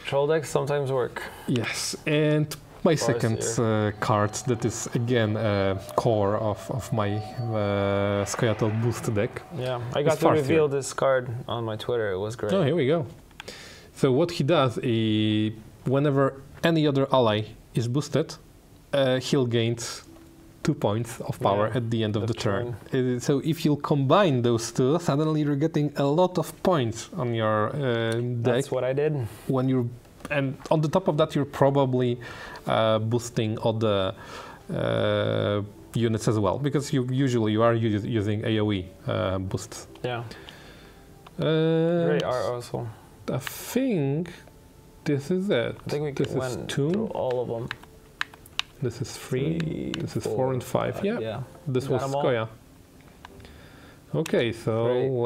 Troll decks sometimes work. Yes, and my second card that is again core of my Scoia'tael boost deck. Yeah, I got to reveal this card on my Twitter. It was great. Oh, here we go. So what he does is, whenever any other ally is boosted, he'll gain 2 points of power at the end of the turn. So if you combine those two, suddenly you're getting a lot of points on your deck. That's what I did. And on the top of that, you're probably boosting other units as well, because usually you are using AoE boosts. Yeah. Great art also. I think this is it. I think we went through all of them. This is 3. This is 4 and 5. Yeah. This was Scoia. Okay, so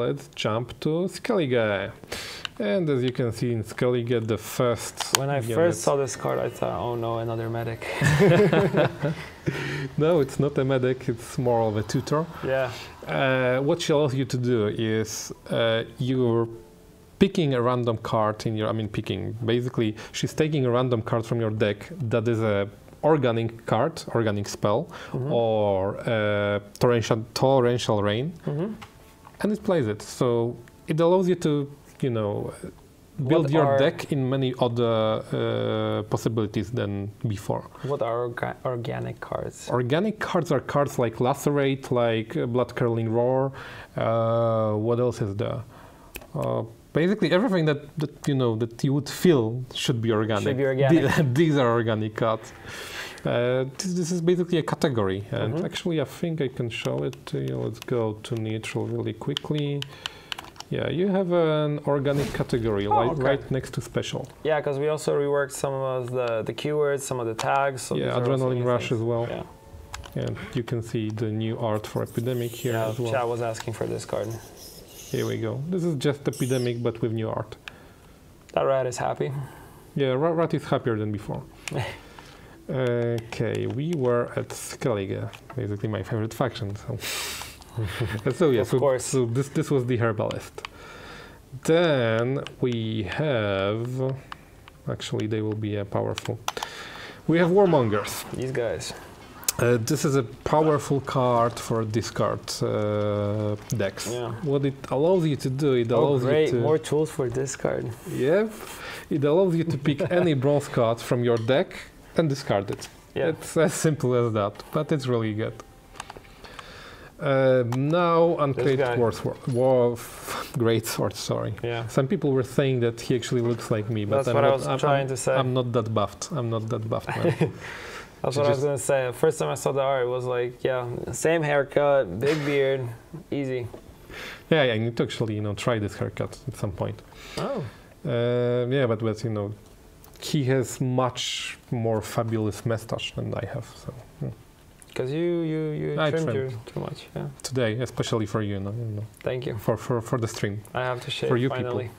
let's jump to Skellige. And as you can see in Skellige, the first... When I first saw this card, I thought, oh no, another medic. No, it's not a medic, it's more of a tutor. Yeah. What she allows you to do is you're picking a random card in your... basically, she's taking a random card from your deck that is a organic card, organic spell, or torrential rain, and it plays it. So it allows you to, build your deck in many other possibilities than before. What are organic cards? Organic cards are cards like Lacerate, like Blood Curling Roar. What else is there? Basically, everything that you would feel should be organic. Should be organic. These are organic cards. This is basically a category, and actually, I think I can show it to you. Let's go to neutral really quickly. Yeah, you have an organic category right next to special. Yeah, because we also reworked some of the keywords, some of the tags. So yeah, Adrenaline Rush as well. Yeah. And you can see the new art for Epidemic here Yeah, as well. chat was asking for this card. Here we go. This is just Epidemic, but with new art. That rat is happy. Yeah, Rat is happier than before. Okay, we were at Skellige, basically my favorite faction. So, so yeah, Of course. so this was the Herbalist. Then we have, actually they will be powerful. We have Warmongers. These guys. This is a powerful card for discard decks. Yeah. What it allows you to do, it allows great. you to... More tools for discard. Yeah, it allows you to pick any bronze card from your deck and discard it. Yeah. It's as simple as that, but it's really good. Now, Unclaimed Great Sword, sorry. Yeah. Some people were saying that he actually looks like me, but That's what I was trying to say. I'm not that buffed. I'm not that buffed, man. That's what I was going to say. The first time I saw the art, it was like, yeah, same haircut, big beard, easy. Yeah, I need to actually, try this haircut at some point. Oh. Yeah, but he has much more fabulous mustache than I have. So Because you trimmed yours too much. Yeah. today, especially for you, Thank you. for the stream. I have to shave For you finally.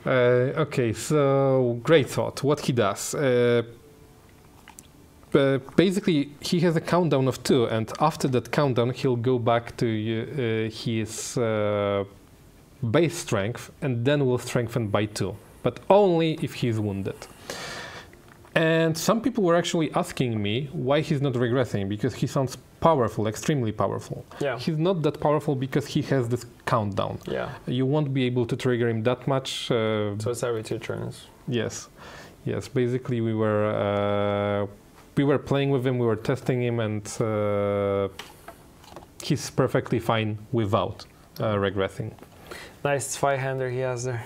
Okay, so Great Thought. What he does. Basically, he has a countdown of 2, and after that countdown, he'll go back to his base strength, and then will strengthen by 2, but only if he's wounded. And some people were actually asking me why he's not regressing, because he sounds powerful, extremely powerful. Yeah. He's not that powerful because he has this countdown. Yeah. You won't be able to trigger him that much. So it's every 2 turns. Yes. Basically, we were playing with him, we were testing him, and he's perfectly fine without regressing. Nice Zweihander he has there.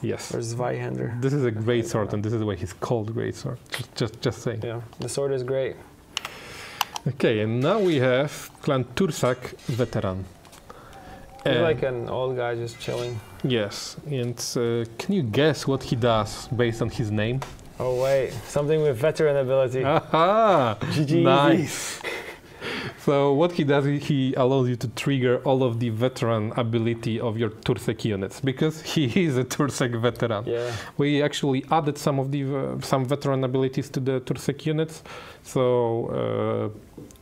Yes. Or Zweihander. This is a great sword, and this is why he's called Great Sword. Just saying. Yeah, the sword is great. Okay, and now we have Clan Tursak Veteran. He's like an old guy just chilling. Yes, and can you guess what he does based on his name? Oh wait, something with veteran ability. Aha! GG. Nice! So what he does, he allows you to trigger all of the veteran ability of your Tursek units, because he is a Tursek veteran. Yeah. We actually added some of the some veteran abilities to the Tursek units, so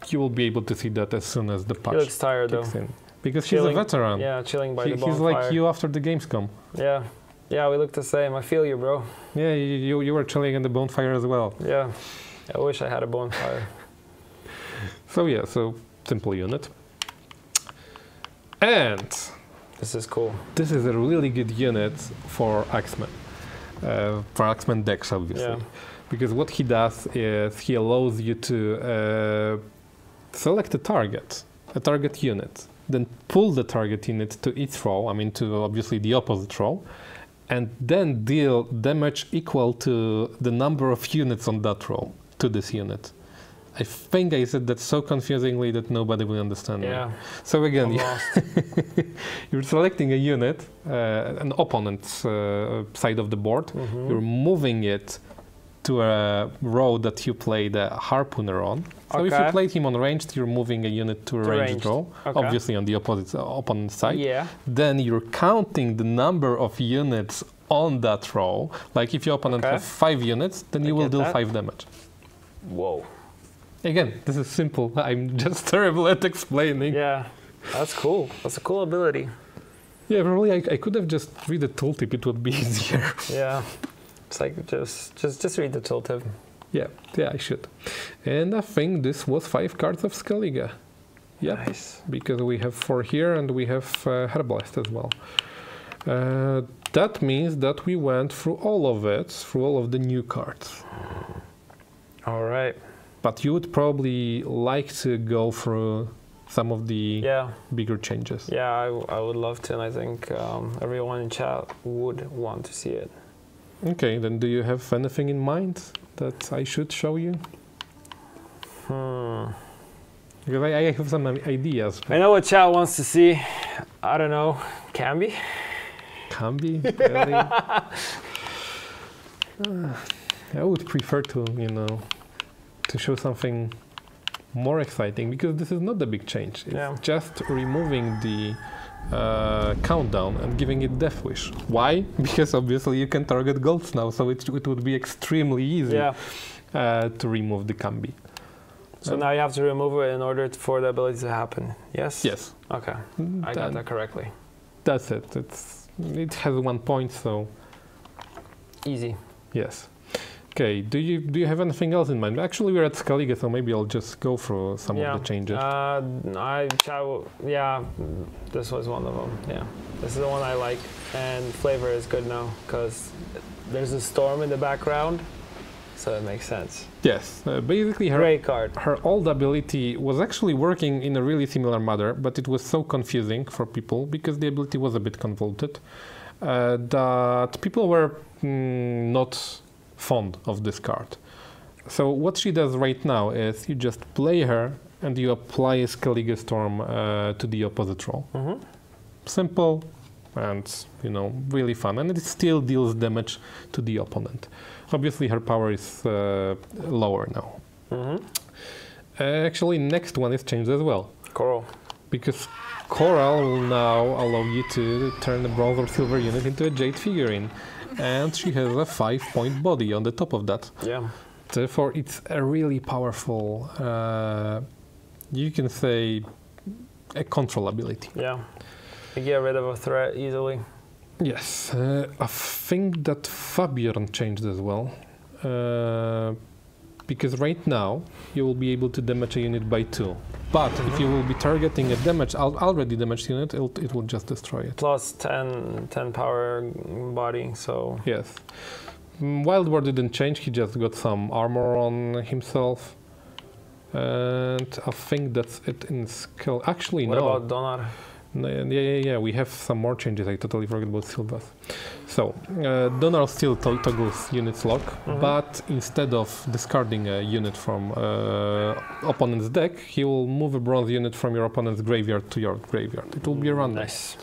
you will be able to see that as soon as the patch He looks tired though. kicks in. Because Chilling, he's a veteran. Yeah, chilling by the bonfire. He's like you after the Gamescom. Yeah. Yeah, we look the same. I feel you, bro. Yeah, you were chilling in the bonfire as well. Yeah. I wish I had a bonfire. So yeah, so simple unit. And This is cool. this is a really good unit for Axemen. For Axemen decks, obviously. Yeah. Because what he does is he allows you to select a target unit, then pull the target unit to its row, to obviously the opposite row, and then deal damage equal to the number of units on that row to this unit. I think I said that so confusingly that nobody will understand Yeah. me. So again, I'm lost. you're selecting a unit, an opponent's side of the board. Mhm. You're moving it to a row that you play the Harpooner on. So if you Okay. played him on ranged, you're moving a unit to a ranged row, Okay. obviously on the opponent side. Yeah. Then you're counting the number of units on that row. Like if your opponent Okay. has 5 units, then you I will get deal that. 5 damage. Whoa. Again, this is simple. I'm just terrible at explaining. Yeah. That's cool. That's a cool ability. Yeah, probably I could have just read the tooltip. It would be easier. Yeah. It's like just read the tooltip. Yeah, I should. And I think this was 5 cards of Skellige. Yeah, Nice. because we have 4 here and we have Herbalist as well. That means that we went through all of it, through all of the new cards. All right. But you would probably like to go through some of the Yeah. bigger changes. Yeah, I would love to, and I think everyone in chat would want to see it. Okay, then do you have anything in mind that I should show you? Because I have some ideas. I know what chat wants to see. I don't know. Can Can be, really? I would prefer to, to show something more exciting because this is not a big change. It's just removing the countdown and giving it Death Wish. Why? Because obviously you can target golds now, so it would be extremely easy to remove the Cambi. So now you have to remove it in order for the ability to happen. Yes? Yes. Okay. I got that correctly. That's it. It has 1 point, so easy. Yes. Okay. Do you have anything else in mind? Actually, we're at Skellige, so maybe I'll just go through some of the changes. This was one of them. Yeah. This is the one I like, and flavor is good now because there's a storm in the background. So it makes sense. Yes, basically her old ability was actually working in a really similar manner, but it was so confusing for people because the ability was a bit convoluted that people were not fond of this card. So what she does right now is you just play her and you apply a Skellige Storm to the opposite roll. Simple and really fun, and it still deals damage to the opponent. Obviously her power is lower now. Actually, next one is changed as well. Coral. Because Coral will now allow you to turn a bronze or silver unit into a jade figurine. And she has a 5-point body on the top of that. Yeah. Therefore, it's a really powerful, you can say, a control ability. Yeah. You get rid of a threat easily. Yes, I think that Fabian changed as well, because right now you will be able to damage a unit by 2. But if you will be targeting a already damaged unit, it will just destroy it. Plus 10 power body, so... Yes. Wild War didn't change, he just got some armor on himself. And I think that's it in skill. Actually, what no. What about Donar? Yeah, we have some more changes. I totally forgot about Silvas. So, Donar still toggles units lock, but instead of discarding a unit from opponent's deck, he will move a bronze unit from your opponent's graveyard to your graveyard. It will be random. Nice.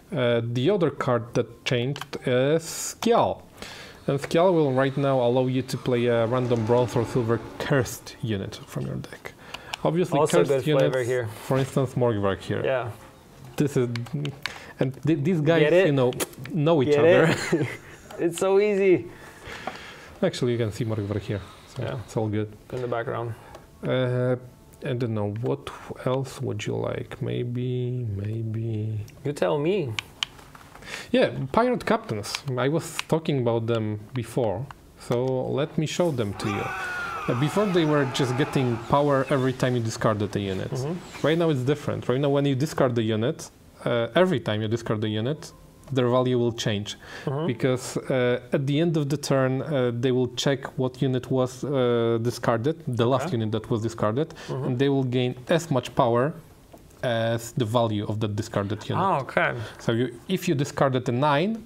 The other card that changed is Skial. And Skial will right now allow you to play a random bronze or silver cursed unit from your deck. Obviously, also cursed good units, flavor here. For instance, Morgvark here. Yeah. This is, and these guys, know each other. It's so easy. Actually, you can see Morgvark here, so it's all good. In the background. I don't know, what else would you like? Maybe. You tell me. Yeah, Pirate Captains. I was talking about them before, so let me show them to you. Before they were just getting power every time you discarded a unit. Right now it's different. Right now when you discard the unit, every time you discard the unit, their value will change. Because at the end of the turn, they will check what unit was discarded, the last unit that was discarded, and they will gain as much power as the value of that discarded unit. Oh, okay. So if you discarded a 9,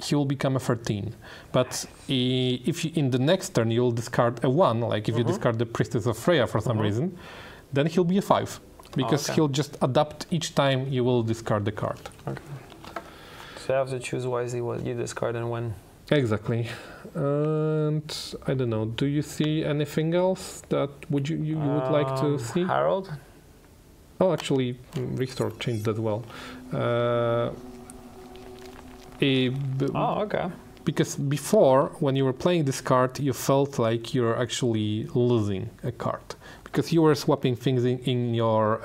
he will become a 13. But if you, in the next turn you will discard a 1, like if you discard the Priestess of Freya for some reason, then he'll be a 5. Because he'll just adapt each time you will discard the card. Okay. So you have to choose wisely what you discard and when. Exactly. And I don't know, do you see anything else that you would like to see? Harold? Oh, actually, Restore changed as well. Okay. Because before, when you were playing this card, you felt like you're actually losing a card. Because you were swapping things in your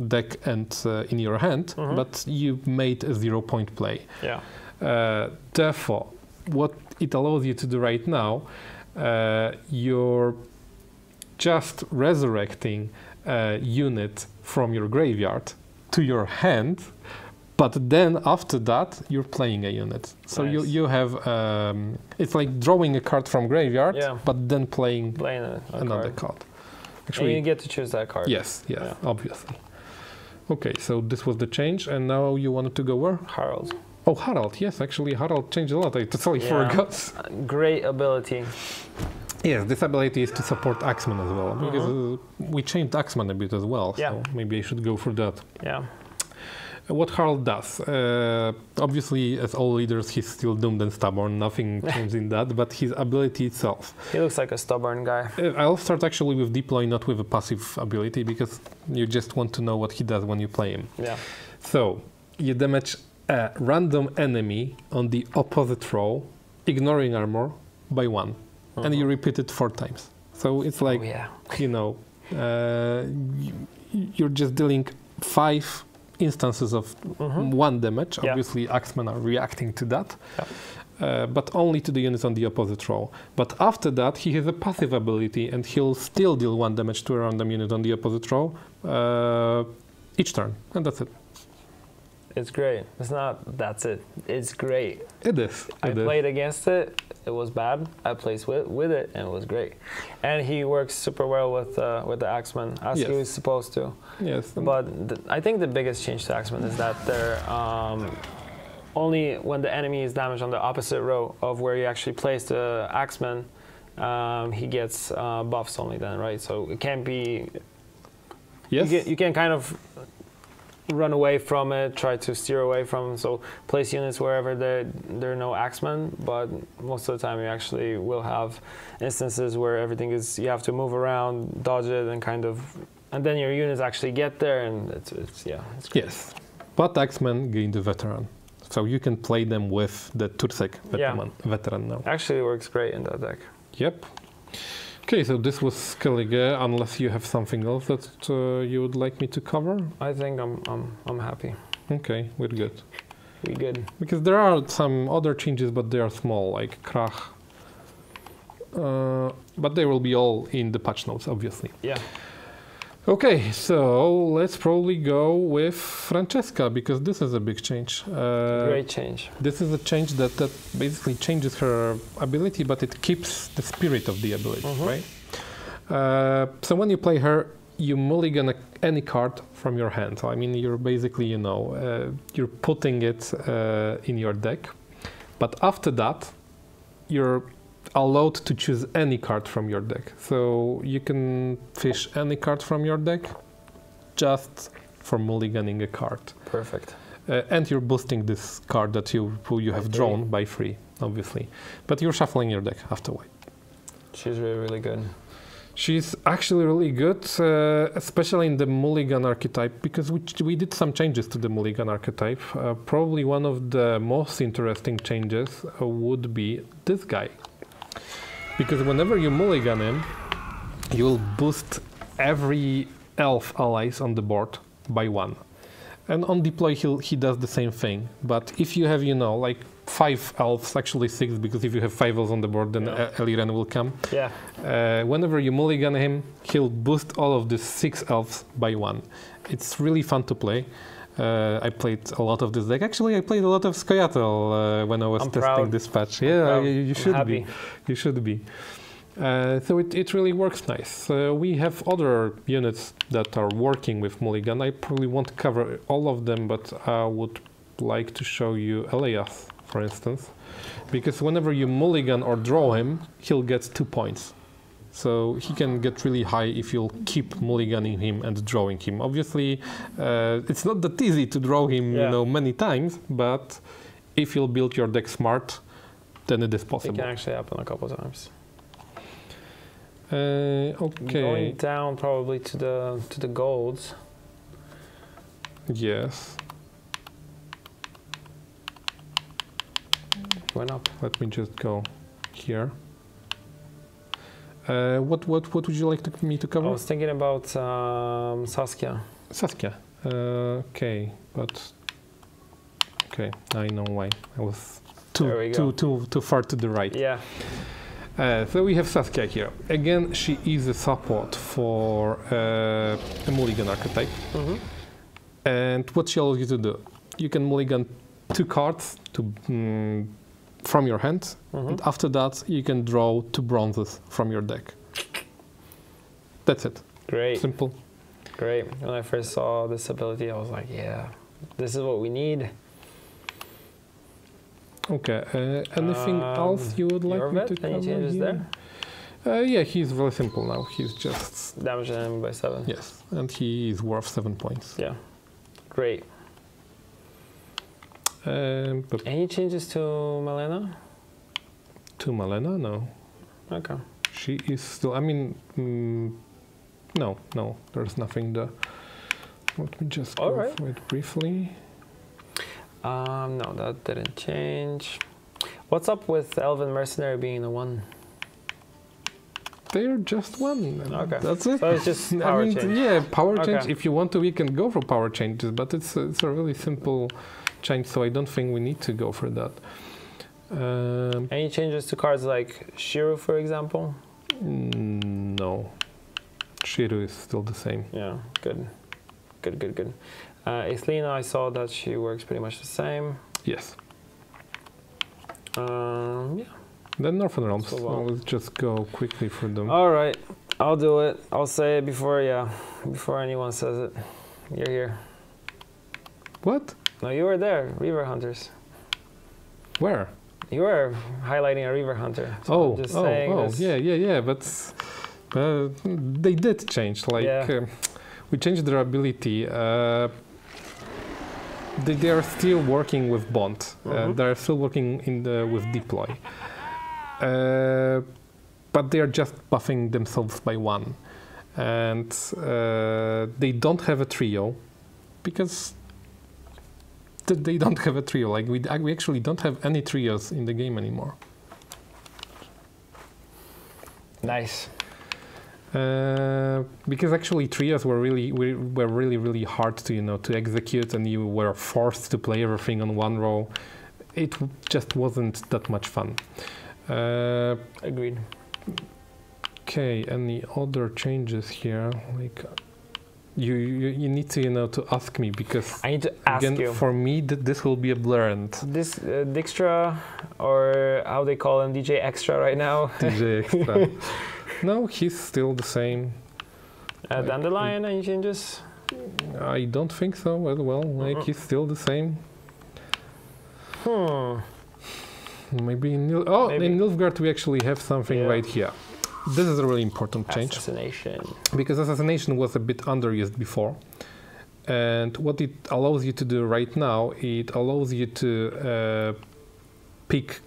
deck and in your hand, but you made a 0-point play. Yeah. Therefore, what it allows you to do right now, you're just resurrecting a unit from your graveyard to your hand, but then after that you're playing a unit. So nice. you have it's like drawing a card from graveyard, but then playing another card. Actually, and you get to choose that card. Yes, obviously. Okay, so this was the change, and now you wanted to go where? Harald. Oh, Harald. Yes, actually, Harald changed a lot. I totally forgot. Great ability. Yes, this ability is to support Axeman as well, because we changed Axeman a bit as well, so maybe I should go for that. Yeah. What Harl does, obviously, as all leaders, he's still doomed and stubborn. Nothing changes in that, but his ability itself. He looks like a stubborn guy. I'll start actually with deploy, not with a passive ability, because you just want to know what he does when you play him. Yeah. So you damage a random enemy on the opposite row, ignoring armor, by 1, and you repeat it 4 times. So it's like, you know, you're just dealing 5 instances of 1 damage. Obviously, Axemen are reacting to that, but only to the units on the opposite row. But after that, he has a passive ability, and he'll still deal 1 damage to a random unit on the opposite row each turn, and that's it. It's great. It's not, that's it. It's great. It is. I played against it. It was bad. I played with it, and it was great. And he works super well with the Axemen, as he was supposed to. Yes. But I think the biggest change to Axemen is that they're only when the enemy is damaged on the opposite row of where you actually place the Axemen, he gets buffs only then, right? So it can't be... Yes. You can kind of run away from it, try to steer away from, so place units wherever there are no Axemen, but most of the time you actually will have instances where everything is, you have to move around, dodge it, and kind of, and then your units actually get there, and it's great. Yes, but Axemen gain the veteran, so you can play them with the Tursek veteran now. Actually works great in that deck. Yep. Okay, so this was Skellige, unless you have something else that you would like me to cover? I think I'm happy. Okay, we're good. We're good. Because there are some other changes, but they are small, like Krach. But they will be all in the patch notes, obviously. Yeah. Okay, so let's probably go with Francesca, because this is a big change. Great change. This is a change that basically changes her ability, but it keeps the spirit of the ability, right? So when you play her, you mulligan any card from your hand. So I mean, you're basically, you know, you're putting it in your deck. But after that, you're allowed to choose any card from your deck. So you can fish any card from your deck just for mulliganing a card. Perfect. And you're boosting this card that you have drawn by 3, obviously. But you're shuffling your deck afterward. She's really, really good. She's actually really good, especially in the mulligan archetype, because we did some changes to the mulligan archetype. Probably one of the most interesting changes would be this guy. Because whenever you mulligan him, you will boost every elf allies on the board by 1. And on deploy, he does the same thing. But if you have, you know, like 5 elves, actually 6, because if you have 5 elves on the board, then Eliren will come. Yeah. Whenever you mulligan him, he'll boost all of the 6 elves by 1. It's really fun to play. I played a lot of this deck. Actually, I played a lot of Skoyatel when I was testing this patch. Yeah, you should be. You should be. So it really works nice. We have other units that are working with mulligan. I probably won't cover all of them, but I would like to show you Elias, for instance. Because whenever you mulligan or draw him, he'll get 2 points. So he can get really high if you'll keep mulliganing him and drawing him. Obviously, it's not that easy to draw him, you know, many times, but if you'll build your deck smart, then it is possible. It can actually happen a couple of times. Okay. Going down probably to the golds. Yes. Went up. Let me just go here. What would you like me to cover? I was thinking about Saskia. Saskia. Okay, I know why. I was too far to the right. Yeah. So we have Saskia here. Again, she is a support for a mulligan archetype. And what she allows you to do? You can mulligan 2 cards from your hand, and after that you can draw 2 bronzes from your deck. That's it. Great. Simple. Great. When I first saw this ability, I was like, yeah, this is what we need. Okay. Anything else you would like me to cover? Any changes there? Yeah, he's very simple now. He's just damage enemy by 7. Yes, and he is worth 7 points. Yeah. Great. But Any changes to Malena? to Malena, no. Okay. She is still. I mean, no, there's nothing there. Let me just go through it briefly. No, that didn't change. What's up with Elven Mercenary being a 1? They're just 1. Okay. That's it. So it's just power change. Yeah, power change. Okay. If you want to, we can go for power changes, but it's a really simple change, so I don't think we need to go for that. Any changes to cards like Shiru, for example? No. Shiru is still the same. Yeah, good. Islena, I saw that she works pretty much the same. Yes. Yeah. Then Northern Realms. So, So let's just go quickly for them. All right, I'll do it. I'll say it before anyone says it. You're here. What? No, you were there. Reaver Hunters. Where? You were highlighting a Reaver Hunter. So I'm just saying this. Yeah. But they did change. Like we changed their ability. They are still working with Bond. They are still working with Deploy. But they are just buffing themselves by 1. And they don't have a trio because they don't have a trio. Like we actually don't have any trios in the game anymore. Nice. Because actually trios were really hard to execute, and you were forced to play everything on 1 row. It just wasn't that much fun. Agreed. Okay, any other changes here? Like you need to to ask me, because I need to ask you. For me this will be a blur. And this Dijkstra, or how they call him, DJ Extra right now. DJ Extra. No, he's still the same. Dandelion, any changes? I don't think so as well. Like he's still the same. Maybe in Nilfgaard we actually have something right here. This is a really important change. Assassination. Because assassination was a bit underused before. And what it allows you to do right now, it allows you to pick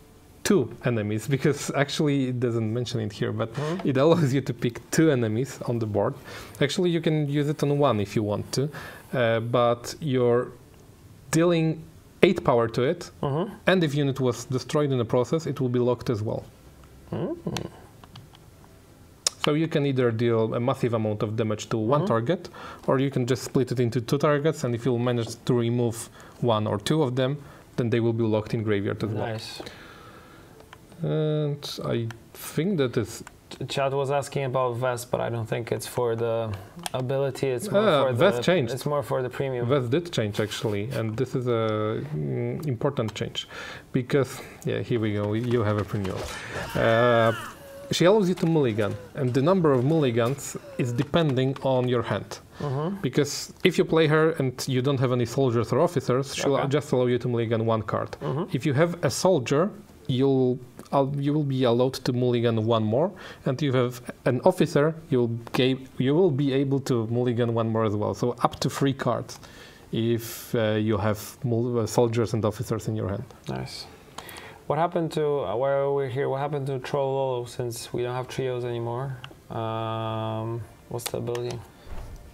2 enemies, because actually it doesn't mention it here, but it allows you to pick 2 enemies on the board. Actually, you can use it on 1 if you want to, but you're dealing 8 power to it, and if unit was destroyed in the process, it will be locked as well. So you can either deal a massive amount of damage to 1 target, or you can just split it into 2 targets, and if you'll manage to remove 1 or 2 of them, then they will be locked in graveyard as well. Nice. And I think that is... Chad was asking about Vest, but I don't think it's for the ability. It's more for Vest changed. It's more for the premium. Vest did change actually, and this is a important change, because here we go. You have a premium. She allows you to mulligan, and the number of mulligans is depending on your hand. Because if you play her and you don't have any soldiers or officers, she'll just allow you to mulligan 1 card. If you have a soldier, you will be allowed to mulligan 1 more, and you have an officer, you will be able to mulligan 1 more as well. So up to 3 cards if you have soldiers and officers in your hand. Nice. What happened to while we're here? What happened to Trollolo, since we don't have trios anymore? What's the ability?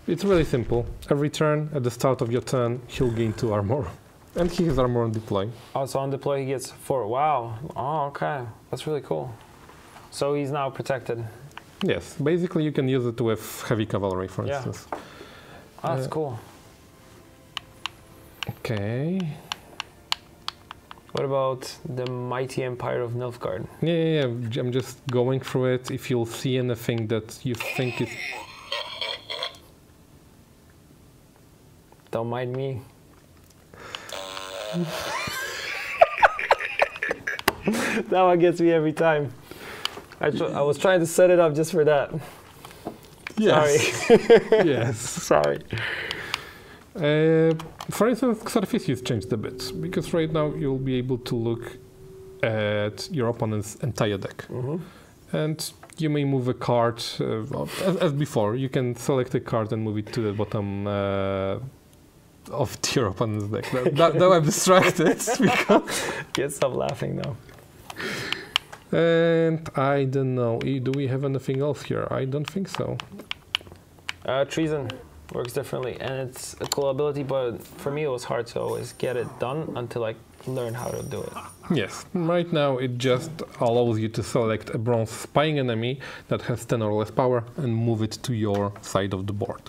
It's really simple. Every turn, at the start of your turn, he'll gain 2 armor. And he has armor on deploy. Oh, so on deploy he gets 4. Wow. Oh, okay. That's really cool. So he's now protected. Yes. Basically, you can use it with heavy cavalry, for instance. Oh, that's cool. Okay. What about the mighty empire of Nilfgaard? Yeah. I'm just going through it. If you'll see anything that you think is... Don't mind me. That one gets me every time. I was trying to set it up just for that. Yes. Sorry. Yes. Sorry. For instance, Xarthisius changed a bit, because right now you'll be able to look at your opponent's entire deck. And you may move a card, as before. You can select a card and move it to the bottom of your opponent's deck. Now I'm distracted. Can't stop laughing now. And I don't know. Do we have anything else here? I don't think so. Treason works differently, and it's a cool ability, but for me it was hard to always get it done until I learned how to do it. Yes, right now it just allows you to select a bronze spying enemy that has 10 or less power and move it to your side of the board.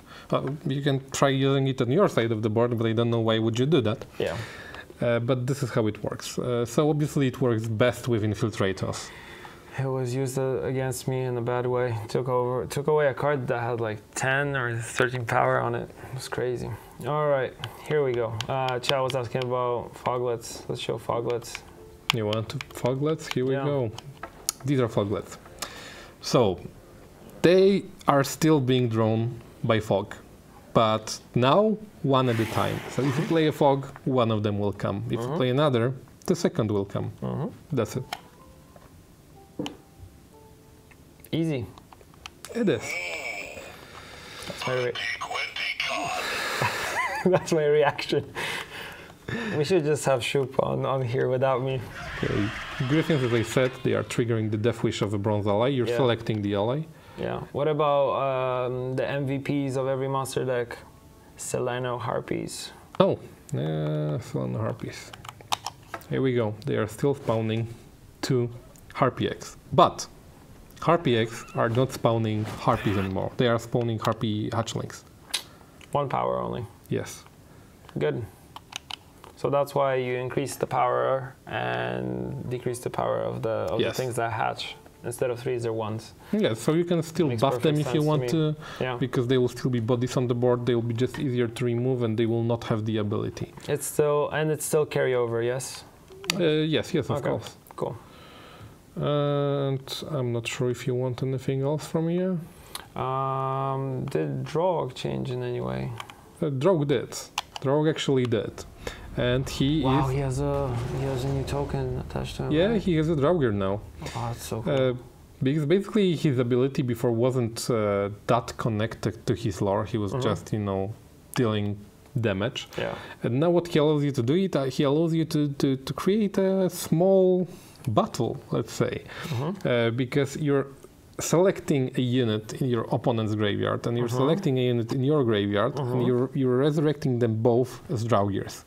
You can try using it on your side of the board, but I don't know why would you do that. Yeah. But this is how it works. So obviously it works best with infiltrators. It was used against me in a bad way. Took away a card that had like 10 or 13 power on it. It was crazy. All right, here we go. Chad was asking about foglets. Let's show foglets. You want foglets? Here we go. These are foglets. So they are still being drawn by fog, but now one at a time. So if you play a fog, one of them will come. If you play another, the second will come. That's it. Easy. It is. That's my reaction. We should just have Shoop on here without me. Okay. Griffins, as I said, they are triggering the death wish of a bronze ally. You're selecting the ally. Yeah. What about the MVPs of every monster deck? Seleno Harpies. Oh, Seleno Harpies. Here we go. They are still spawning 2 Harpy eggs. But Harpy eggs are not spawning Harpies anymore. They are spawning Harpy hatchlings. 1 power only. Yes. Good. So that's why you increase the power and decrease the power of the things that hatch. Instead of 3s, they're 1s. Yeah, so you can still buff them if you want to, because they will still be bodies on the board. They will be just easier to remove, and they will not have the ability. It's still carryover, yes. Yes, of course. Cool. And I'm not sure if you want anything else from here. Did Drogue change in any way? Drogue did. Drogue actually did. And he has a new token attached to him. Yeah, right? he has a Draugr now. Oh, that's so cool. Because basically his ability before wasn't that connected to his lore. He was just, dealing damage. Yeah. And now what he allows you to do, he allows you to create a small battle, let's say. Because you're selecting a unit in your opponent's graveyard and you're selecting a unit in your graveyard and you're resurrecting them both as Draugrs.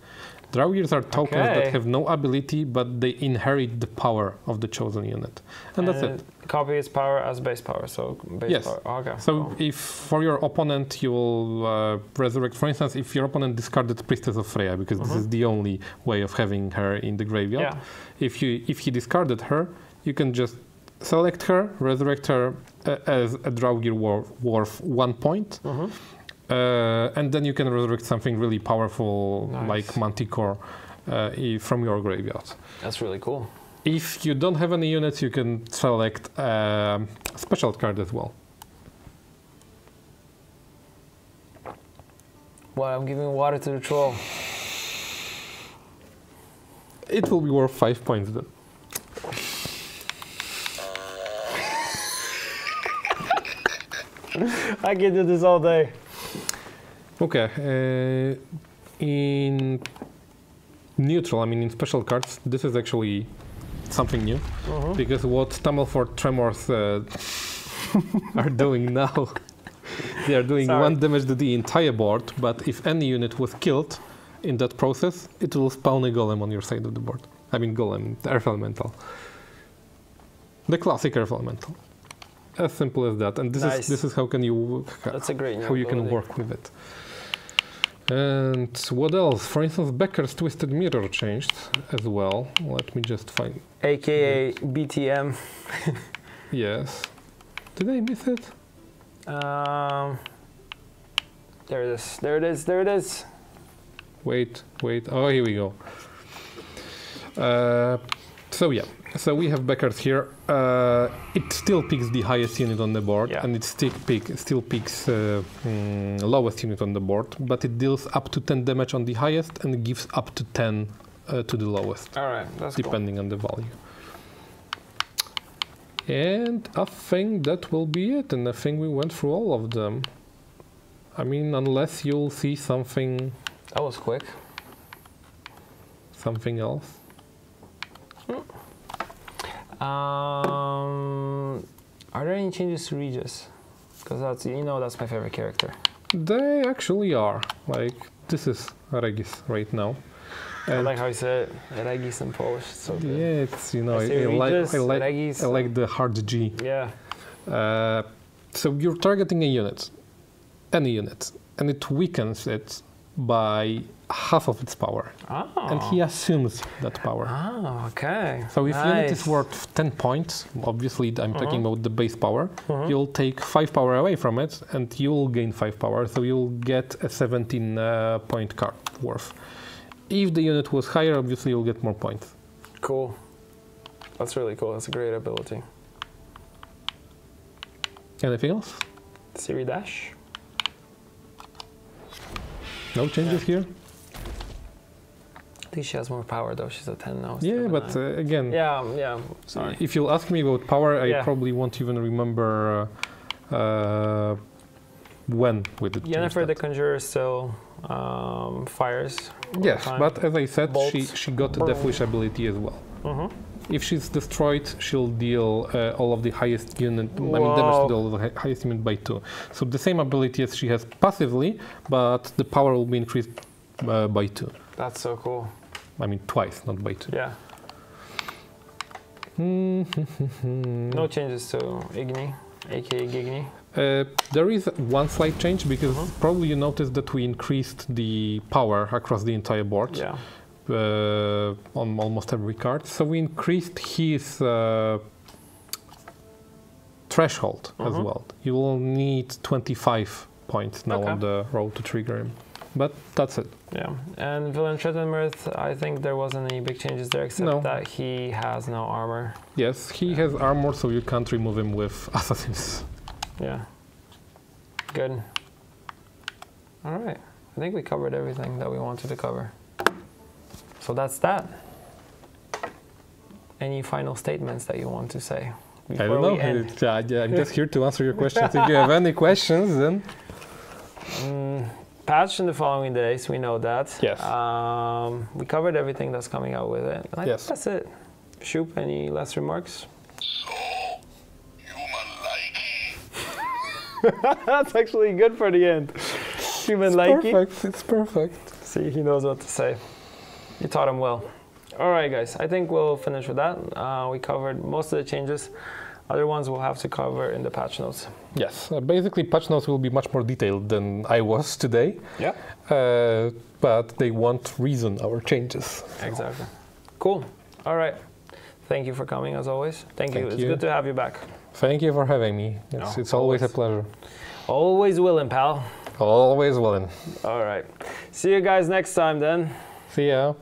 Draugrs are tokens that have no ability, but they inherit the power of the chosen unit. And that's it. Copy its power as base power, so base power. Okay. So if for your opponent you will resurrect, for instance, if your opponent discarded Priestess of Freya, because this is the only way of having her in the graveyard, if he discarded her, you can just select her, resurrect her as a Draugr worth 1 point, and then you can resurrect something really powerful like Manticore from your graveyard. That's really cool. If you don't have any units, you can select a special card as well. Well, I'm giving water to the troll. It will be worth 5 points then. I can do this all day. Okay. In neutral, in special cards, this is actually something new. Because what Stumbleford Tremors are doing now, they are doing 1 damage to the entire board, but if any unit was killed in that process, it will spawn a golem on your side of the board. Golem, the Earth Elemental. The classic Earth Elemental. As simple as that, and this is how can you That's a great how you can work with it. And what else? For instance, Becker's Twisted Mirror changed as well. Let me just find. AKA BTM. Yes. Did I miss it? There it is. There it is. There it is. Wait. Oh, here we go. So we have Becker's here. It still picks the highest unit on the board, and it still picks lowest unit on the board, but it deals up to 10 damage on the highest and gives up to 10 to the lowest. All right, that's depending on the value. And I think that will be it, and I think we went through all of them. Unless you'll see something That was quick. Something else? Are there any changes to Regis? Because that's, you know, that's my favorite character. They actually are. Like, this is Regis right now. I like how you said Regis in Polish. It's so good. Yeah, it's, you know, Regis, I like the hard G. Yeah. So you're targeting a unit, any unit, and it weakens it by half of its power. Oh. And he assumes that power. Oh, okay. So if nice. unit is worth 10 points, obviously I'm talking about the base power, you'll take 5 power away from it and you'll gain 5 power, so you'll get a 17 point card worth. If the unit was higher, obviously you'll get more points. Cool. That's really cool. That's a great ability. Anything else? Siri Dash? No changes here? I think she has more power though. She's a 10 now. Yeah, but again, yeah. Sorry. if you'll ask me about power, I Yeah. probably won't even remember when we did change Yennefer the that. Conjurer still fires. all Yes, the time. but as I said, Bolts. she got the Death Wish ability as well. If she's destroyed, she'll deal all of the highest unit, I mean damage to all the highest unit by 2. So the same ability as she has passively, but the power will be increased by 2. That's so cool. I mean twice, not by 2. Yeah. No changes to Igni, aka Gigni. There is one slight change because probably you noticed that we increased the power across the entire board. Yeah. On almost every card. So we increased his threshold as well. You will need 25 points now on the road to trigger him. But that's it. Yeah. And Villain Trettenmirth, I think there wasn't any big changes there except that he has no armor. Yes, he has armor, so you can't remove him with assassins. Yeah. Good. All right. I think we covered everything that we wanted to cover. So that's that. Any final statements that you want to say? I don't know. I'm just here to answer your questions. If you have any questions, then... Patch in the following days, we know that. Yes. We covered everything that's coming out with it. And I think Yes. that's it. Shoop, any last remarks? So, human-like. That's actually good for the end. Human-like. Perfect. It's perfect. See, he knows what to say. You taught him well. All right, guys. I think we'll finish with that. We covered most of the changes. Other ones we'll have to cover in the patch notes. Yes. Basically, patch notes will be much more detailed than I was today. Yeah. But they won't reason our changes. Exactly. Cool. All right. Thank you for coming, as always. Thank you. It's good to have you back. Thank you for having me. It's always a pleasure. Always willing, pal. Always willing. All right. See you guys next time then. See ya.